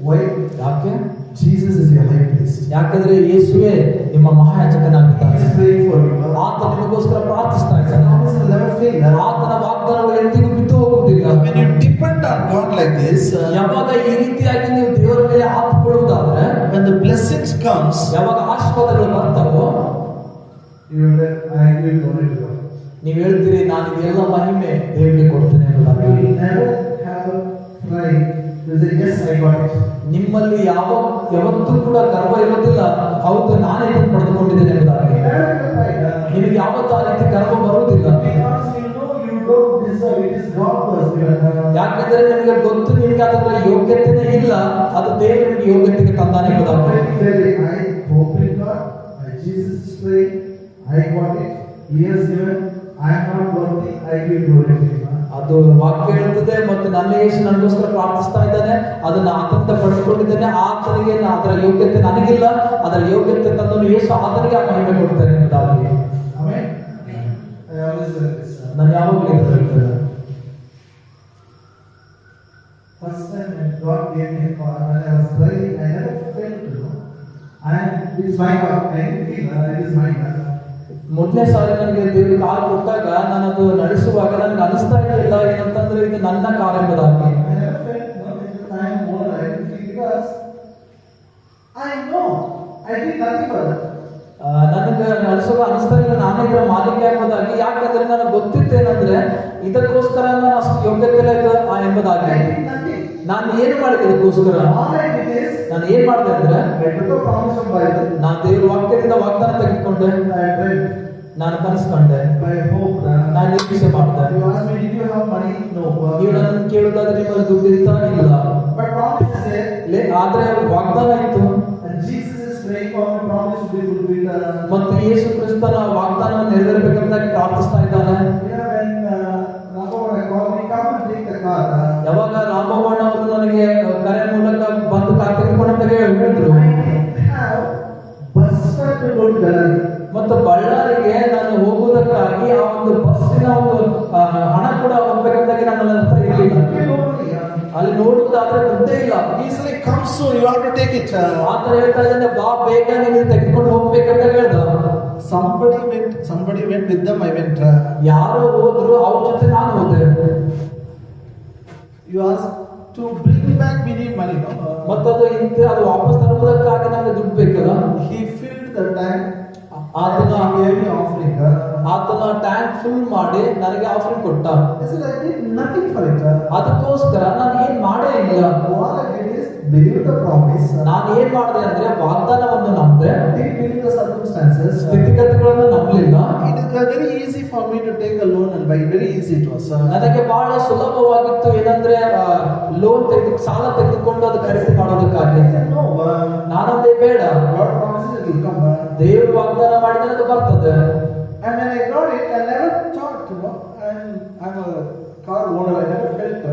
Why? ಯಾಕೆ? Jesus is your high priest. ಯಾಕಂದ್ರೆ ಯೇಸುವೇ ನಿಮ್ಮ ಮಹಾಯಾಜಕನಾಗಿದ್ದಾನೆ. He is praying for you. ಆತ ನಿಮಗೋಸ್ಕರ ಪ್ರಾರ್ಥಿಸ್ತಾ ಇದ್ದಾನೆ. Promise will never fail. ಆತನ ವಾಗ್ದಾನಗಳು ಎಂದಿಗೂ ಬಿದ್ದು ಹೋಗುವುದಿಲ್ಲ. When you depend on God like this, ಯಾವಾಗ ಈ ರೀತಿಯಾಗಿ ನೀವು ದೇವರ ಮೇಲೆ ಆತುಕೊಳ್ಳುವುದಾದ್ರೆ, when the blessings comes, ಯಾವಾಗ ಆಶೀರ್ವಾದಗಳು ಬರ್ತಾವೋ, you will say, I will glory to God. ನೀವು ಹೇಳ್ತೀರಿ ನಾನು ಇದೆಲ್ಲ ಮಹಿಮೆ ದೇವರಿಗೆ ಕೊಡ್ತೇನೆ You ಎಂಬುದಾಗಿ. will never have a pride to say, yes, I got it. ನಿಮ್ಮಲ್ಲಿ ಯಾವತ್ತೂ ಕೂಡ ಗರ್ವ ಇರೋದಿಲ್ಲ, ಹೌದು ನಾನೇ ಇದನ್ನು ಪಡೆದುಕೊಂಡಿದ್ದೇನೆ ಎಂಬುದಾಗಿ. Never have a pride. ನಿಮಗೆ ಯಾವತ್ತೂ ಆ ರೀತಿ ಗರ್ವ ಬರುವುದಿಲ್ಲ. Because you know you don't deserve it. It is God who has given. ಯಾಕಂದ್ರೆ ನಿಮಗೆ ಗೊತ್ತು ನಿಮಗೆ ಅದರ ಯೋಗ್ಯತೆನೇ ಇಲ್ಲ, ಅದು ದೇವರು ನಿಮಗೆ ಯೋಗ್ಯತೆಗೆ ತಂದಾನೆ ಎಂಬುದಾಗಿ. I hope in God. Jesus is praying. I got it. He has given. I am not worthy. I give glory to Him. ಅದು ವಾಕ್ಯ ಹೇಳ್ತದೆ, ಮತ್ತು ನನ್ನ ಯೇಸು ನನಗೋಸ್ಕರ ಪ್ರಾರ್ಥಿಸ್ತಾ ಇದ್ದಾನೆ, ಅದನ್ನ ಆತಂತ ಪಡೆದುಕೊಂಡಿದ್ದೇನೆ, ಆತನಿಗೆ ಅದರ ಯೋಗ್ಯತೆ ನನಗಿಲ್ಲ, ಅದರ ಯೋಗ್ಯತೆ ತಂದನು ಯೇಸು, ಆತನಿಗೆ ಆ ಮಹಿಮೆ ಕೊಡ್ತೇನೆ ಎಂಬುದಾಗಿ. Amen. I always say this. ನಾನು ಯಾವಾಗಲೂ ಹೇಳ್ತೇನೆ, First time when God gave me a call, when I was praying, I never felt to know. And it's my God. I didn't feel that it is my God. ಮೊದಲನೇ ಸಾರಿ ನನಗೆ ದೇವರು ಕಾಲ್ ಕೊಟ್ಟಾಗ ನಾನು ಅದು ನಡೆಸುವಾಗ ನನಗೆ ಅನಿಸ್ತಾ ಇರಲಿಲ್ಲ ಏನಂತಂದ್ರೆ ಇದು ನನ್ನ ಕಾರ್ಯ ಎಂಬುದಾಗಿ. I never felt, no, at the time more I didn't feel because I know I did nothing for that. ನನಗೆ ನಡೆಸುವಾಗ ಅನಿಸ್ತಾ ಇಲ್ಲ ನಾನೇ ಇದರ ಮಾಲೀಕ ಎಂಬುದಾಗಿ. ಯಾಕಂದ್ರೆ ನನಗೆ ಗೊತ್ತಿತ್ತೇನಂದ್ರೆ ಇದಕ್ಕೋಸ್ಕರ ನಾನು ಅಷ್ಟು ಯೋಗ್ಯತೆ ಇಲ್ಲ ಎಂಬುದಾಗಿ. I did nothing. ನಾನು ಏನು ಮಾಡಿದೆ ಇದಕ್ಕೋಸ್ಕರ? All I did is ನಾನು ಏನ್ ಮಾಡಿದೆ ಅಂದ್ರೆ I took a promise from Bible. ನಾನು ದೇವರ ವಾಕ್ಯದಿಂದ ವಾಗ್ದಾನ ತೆಗೆದುಕೊಂಡೆ, I read. ನಾನು ಕನಸ್ಕೊಂಡೆ, I hoped. ನಾನು ನಿರೀಕ್ಷೆ ಮಾಡಿದೆ. You asked me, did you have money? No. ನೀವು ನನ್ನ ಕೇಳುದಾದ್ರೆ ನಿಮ್ಮಲ್ಲಿ ದುಡ್ಡು ಇತ್ತಾ? ಇಲ್ಲ. But promise is there. ಆದ್ರೆ ವಾಗ್ದಾನ ಇತ್ತು. And Jesus is praying for me, promise to be fulfilled. ಮತ್ತು ಯೇಸು ಕ್ರಿಸ್ತನ ವಾಗ್ದಾನವನ್ನು ನೆರವೇರಬೇಕಂತ ಪ್ರಾರ್ಥಿಸ್ತಾ ಇದ್ದಾನೆ. When Raghavana called me, come and take the car. ಯಾವಾಗ ರಾಮವಣ್ಣ ಅವರು ನನಗೆ ಕರೆ ಮೂಲಕ ಬಂದು ಕಾರ್ ತೆಗೆದುಕೊಂಡು ಅಂತ ಹೇಳಿದ್ರು, I didn't have bus fare to go to Bellary. ಮತ್ತು ಬಳ್ಳಾರಿಗೆ ನಾನು ಹೋಗುವುದಕ್ಕಾಗಿ ಆ ಒಂದು ಬಸ್ಸಿನ ಒಂದು ಹಣ ಕೂಡ ಹೋಗ್ಬೇಕಂತಾಗಿ ನನ್ನ ಹತ್ರ ಇರಲಿಲ್ಲ. ಅಲ್ಲಿ ನೋಡುವುದಾದ್ರೆ ದುಡ್ಡೇ ಇಲ್ಲ. He's like, come soon, you have to take it. ಆತರ ಹೇಳ್ತಾ ಇದ್ದಾನೆ, ಬಾ ಬೇಗ ನೀನು ತೆಗೆದುಕೊಂಡು ಹೋಗ್ಬೇಕಂತ ಹೇಳ್ದ. Somebody went with them, I went. ಯಾರು ಹೋದ್ರು ಅವ್ರ ಜೊತೆ ನಾನು ಹೋದೆ. You asked to bring back, we need money, no? ಮತ್ತದು ಅದು ವಾಪಸ್ ತರುವುದಕ್ಕಾಗಿ ನಮಗೆ ದುಡ್ಡು ಬೇಕಲ್ಲ. He filled the tank. ಆತನ gave me offering. ಆತನ ಟ್ಯಾಂಕ್ ಫುಲ್ ಮಾಡಿ ನನಗೆ ಆಫರಿಂಗ್ ಕೊಟ್ಟ. I said, I did nothing for it. ಅದಕ್ಕೋಸ್ಕರ ನಾನು ಏನ್ ಮಾಡೇ ಇಲ್ಲ. All I did is believe the promise. ನಾನು ಏನ್ ಮಾಡಿದೆ ಅಂದ್ರೆ ವಾಗ್ದಾನವನ್ನು ನಂಬಿದೆ. Didn't believe the circumstances. ಸ್ಥಿತಿಗತಿಗಳನ್ನು ನಂಬಲಿಲ್ಲ. It is very easy for me to take a loan and buy. Very easy it was. ನನಗೆ ಬಹಳ ಸುಲಭವಾಗಿತ್ತು ಏನಂದ್ರೆ ಲೋನ್ ಸಾಲ ತೆಗೆದುಕೊಂಡು ಅದು ಖರೀದಿ ಮಾಡೋದಕ್ಕಾಗಿ. I said, no. ನಾನಂದೇ ಬೇಡ, God promises it will come. ದೇವರು ವಾಗ್ದಾನ ಮಾಡಿದ್ರೆ ಅದು ಬರ್ತದೆ. And when I got it, I never thought, and I'm a car owner, I never felt.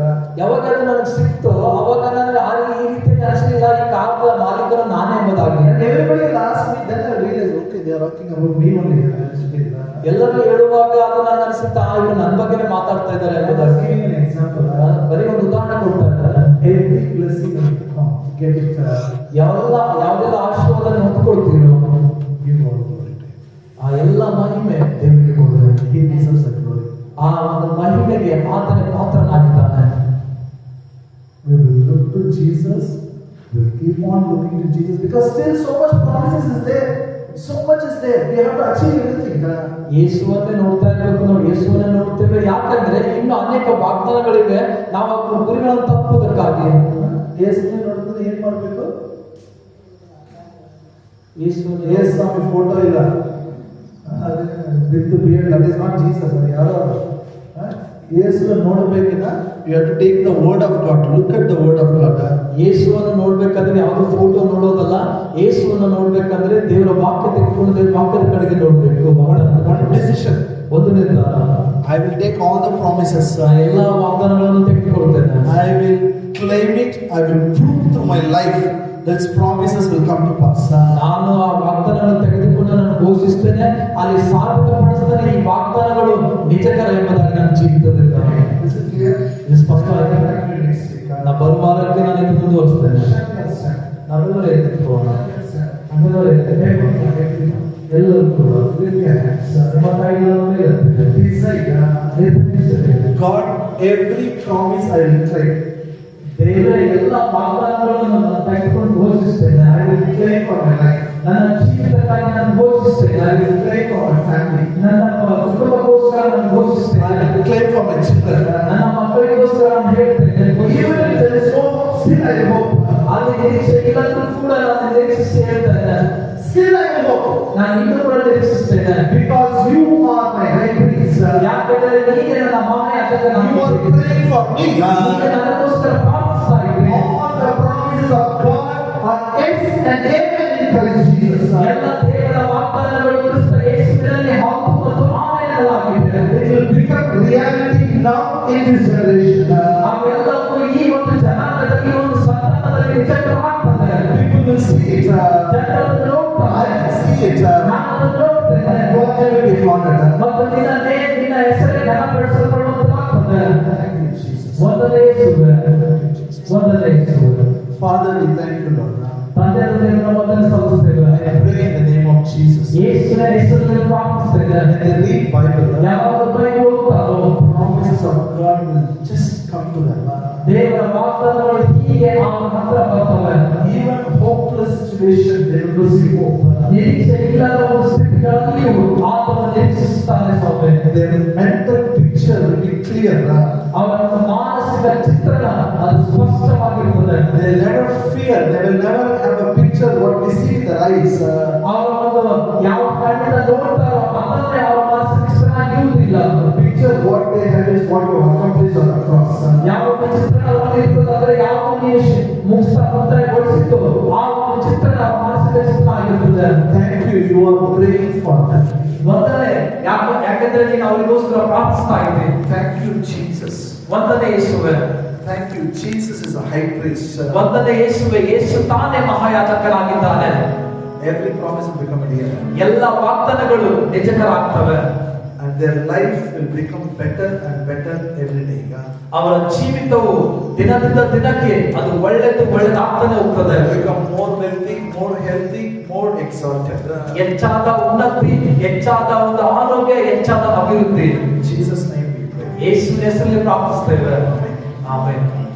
ಯಾವಾಗ ಅದು ನನಗೆ ಸಿಕ್ತು ಅವಾಗ ನನಗೆ ಈ ರೀತಿ ಅನಿಸಲಿಲ್ಲ, ಈ ಕಾರದ ಮಾಲೀಕರು ನಾನೇ ಎಂಬುದಾಗಿ. And everybody will ask me, then I realized, okay, they are talking about me only. ಎಲ್ಲರೂ ಹೇಳುವಾಗ ಅದು ನನಗೆ ಅನಿಸುತ್ತಾ ಇವರು ನನ್ನ ಬಗ್ಗೆನೇ ಮಾತಾಡ್ತಾ ಇದ್ದಾರೆ I was ಎಂಬುದಾಗಿ. giving an example. ಬರೀ ಒಂದು ಉದಾಹರಣೆ ಕೊಡ್ತಾ ಇದ್ದಾರೆ. Every blessing will come, get it. ಯಾವುದೆಲ್ಲ ಆಶೀರ್ವಾದ ಹೊಂದ್ಕೊಳ್ತೀರೋ Give all glory to Him. ಆ ಎಲ್ಲ ಮಹಿಮೆ ದೇವರಿಗೆ ಕೊಡುವುದು. He deserves the glory. ಆ ಒಂದು ಮಹಿಮೆಗೆ ಆತನೇ ಪಾತ್ರನಾಗಿದ್ದಾನೆ. We will look to Jesus. We will keep on looking to Jesus because still so much promises is there. So much is there. We have to achieve everything. ಯೇಸುವನ್ನೇ ನೋಡ್ತಾ ಇರಬೇಕು, ನಾವು ಯೇಸುವನ್ನೇ ನೋಡ್ತೇವೆ. ಯಾಕಂದ್ರೆ ಇನ್ನು ಅನೇಕ ವಾಗ್ದಾನಗಳಿವೆ, ನಾವು ಆ ಗುರಿಗಳನ್ನು ತಪ್ಪುವುದಕ್ಕಾಗಿ. ಯೇಸುವನ್ನೇ ನೋಡಿದ್ರೆ ಏನ್ ಮಾಡಬೇಕು? ಯೇಸು ಸ್ವಾಮಿ ಫೋಟೋ ಇಲ್ಲ, with beard, that is not Jesus. ಯಾರೋ ಯೇಸುವನ್ನು ನೋಡಬೇಕಿನ you have to take the word of God, look at the word of God. ಯೇಸುವನ್ನು ನೋಡ್ಬೇಕಂದ್ರೆ ಯಾವುದು ಫೋಟೋ ನೋಡೋದಲ್ಲ, ಯೇಸುವನ್ನು ನೋಡ್ಬೇಕಂದ್ರೆ ದೇವರ ವಾಕ್ಯ ತೆಗೆದುಕೊಂಡು ದೇವರ ವಾಕ್ಯದ ಕಡೆಗೆ ನೋಡ್ಬೇಕು. ಒನ್ ಡಿಸಿಷನ್, ಒಂದು ನಿರ್ಧಾರ. I will take all the promises. ಎಲ್ಲ ವಾಗ್ದಾನಗಳನ್ನು ತೆಗೆದುಕೊಳ್ತೇನೆ. I will claim it. I will prove through my life that promises will come to pass. ನಾನು ಆ ವಾಗ್ದಾನಗಳನ್ನು ತೆಗೆದುಕೊಂಡು ನಾನು ಘೋಷಿಸ್ತೇನೆ, ಅಲ್ಲಿ ಸಾಬೀತುಪಡಿಸ್ತೇನೆ ಈ ವಾಗ್ದಾನಗಳು ನಿಜಕರ ಎಂಬುದಾಗಿ ನನ್ನ ಜೀವಿತದಲ್ಲಿ. ಇದು ಸ್ಪಷ್ಟವಾಗಿದೆ. ನಾ ಬರುವಾರಕ್ಕೆ ನಾನು ಇದು ಮುಂದುವರಿಸ್ತೇನೆ. ನಾವೆಲ್ಲರೂ ಎತ್ತಿಕೊಳ್ಳೋಣ. ಎಲ್ಲರೂ ಕೂಡ God, every promise I will take. ದೇವರ ಎಲ್ಲ ವಾಗ್ದಾನಗಳನ್ನು ನಾನು ತೆಗೆದುಕೊಂಡು ಘೋಷಿಸ್ತೇನೆ. I will claim for my life. ನನ್ನ ಜೀವಿತಕ್ಕಾಗಿ ನಾನು ಘೋಷಿಸ್ತೇನೆ. I will claim for my family. ನನ್ನ ಕುಟುಂಬಕ್ಕೋಸ್ಕರ ನಾನು ಘೋಷಿಸ್ತೇನೆ. I will claim for my children. ನನ್ನ ಮಕ್ಕಳಿಗೋಸ್ಕರ ನಾನು ಹೇಳ್ತೇನೆ. Even if there is no hope, still I hope. ಅಲ್ಲಿ ನಿರೀಕ್ಷೆ ಇಲ್ಲಂದ್ರೂ ಕೂಡ ನಾನು ನಿರೀಕ್ಷಿಸಿ ಹೇಳ್ತೇನೆ. Still I hope. ನಾನು ಇನ್ನೂ ಕೂಡ ನಿರೀಕ್ಷಿಸ್ತೇನೆ. Because you are my high priest. ಯಾಕೆಂದರೆ ನೀನೇ ನನ್ನ ಮಹಾಯಾಜಕನಾಗಿದ್ದೀಯ. You are praying for me. ನೀನು ನನಗೋಸ್ಕರ ಪ್ರಾರ್ಥಿಸ್ತಾ ಇದ್ದೀಯ. All the promises of God are yes and amen in Christ Jesus. ಎಲ್ಲ ದೇವರ ವಾಗ್ದಾನಗಳು ಕ್ರಿಸ್ತ ಯೇಸುವಿನಲ್ಲಿ ಹೌದು ಮತ್ತು ಆಮೆನ್ ಆಗಿದೆ. It will become reality now in this generation. ಅವೆಲ್ಲವೂ ಈ ಒಂದು ಜನಾಂಗದಲ್ಲಿ, ಈ ಒಂದು ಸಂತಾನದಲ್ಲಿ ನಿಜವಾಗ್ತದೆ. People will see it. ಜನರು ನೋಡ್ತಾರೆ. I will see it. ನಾನು ನೋಡ್ತೇನೆ. God will be honored. ಮತ್ತು ನಿನ್ನ ಹೆಸರೇ ಘನಪಡಿಸಲ್ಪಡುವಂತಾಗ್ತದೆ. ಒಂದನೇ ಯೇಸುವೆ, ಒಂದನೇ ಯೇಸುವೆ. Father, we thank you, Lord. ತಂದೆ ದೇವರ ಮೊದಲು ಸಲ್ಲಿಸುತ್ತೇವೆ. I pray in the name of Jesus. ಯೇಸುವಿನ ಹೆಸರಿನಲ್ಲಿ ಪ್ರಾರ್ಥಿಸುತ್ತೇವೆ. When they read Bible, ಯಾವಾಗ Bible ಓದ್ತಾರೋ promises of God will just come to them. ದೇವರ ವಾಗ್ದಾನಗಳು ಹೀಗೆ ಅವನ ಹತ್ರ ಬರ್ತವೆ. Even hopeless situation, they will receive hope. ನಿರೀಕ್ಷೆ ಇಲ್ಲದ ಒಂದು ಸ್ಥಿತಿಗಳಲ್ಲಿಯೂ ಆತನ ನಿರೀಕ್ಷಿಸುತ್ತಾನೆ ಸ್ವಾಮಿ. Their mental picture will be clear. ಅವರ ಮಾನಸಿಕ ಚಿತ್ರಣ ಅದು ಸ್ಪಷ್ಟವಾಗಿರುತ್ತದೆ. They will never fear. They will never have a picture what we see with their eyes. ಅವರ ಒಂದು ಯಾವ ಕಣ್ಣಿಂದ ನೋಡ್ತಾರೋ ಅದನ್ನೇ ಅವರ is what you accomplished on the cross. ಯಾವ ಒಂದು ಚಿತ್ರಣ ಇರ್ತದೆ ಅಂದ್ರೆ ಯಾವ ನೀವು ಮುಕ್ತಾಯಗೊಳಿಸಿತ್ತು ಆ ಒಂದು ಚಿತ್ರಣ ಮಾನಸಿಕ ಚಿತ್ರಣ ಆಗಿರ್ತದೆ. Thank you, you are praying for them. ವಂದನೆ ಯಾಕಂದ್ರೆ ನೀನು ಅವರಿಗೋಸ್ಕರ ಪ್ರಾರ್ಥಿಸ್ತಾ ಇದ್ದೆ. Thank you, Jesus. ವಂದನೆ ಯೇಸುವೆ. Thank you, Jesus is a high priest. ವಂದನೆ ಯೇಸುವೆ, ಯೇಸು ತಾನೇ ಮಹಾಯಾಜಕನಾಗಿದ್ದಾನೆ. Every promise will become a real. ಎಲ್ಲ ವಾಗ್ದಾನಗಳು ನಿಜಕರಾಗ್ತವೆ. And their life will become better and better every day. ಅವರ ಜೀವಿತವು ದಿನದಿಂದ ದಿನಕ್ಕೆ ಅದು ಒಳ್ಳೆದಾಗ್ತಾನೆ ಹೋಗ್ತದೆ. Become more wealthy, more healthy, more exalted. ಹೆಚ್ಚಾದ ಉನ್ನತಿ, ಹೆಚ್ಚಾದ ಒಂದು ಆರೋಗ್ಯ, ಹೆಚ್ಚಾದ ಅಭಿವೃದ್ಧಿ. In Jesus' name we pray. ಯೇಸುವಿನ ಹೆಸರಲ್ಲಿ ಪ್ರಾರ್ಥಿಸ್ತೇವೆ. ಆಮೆನ್.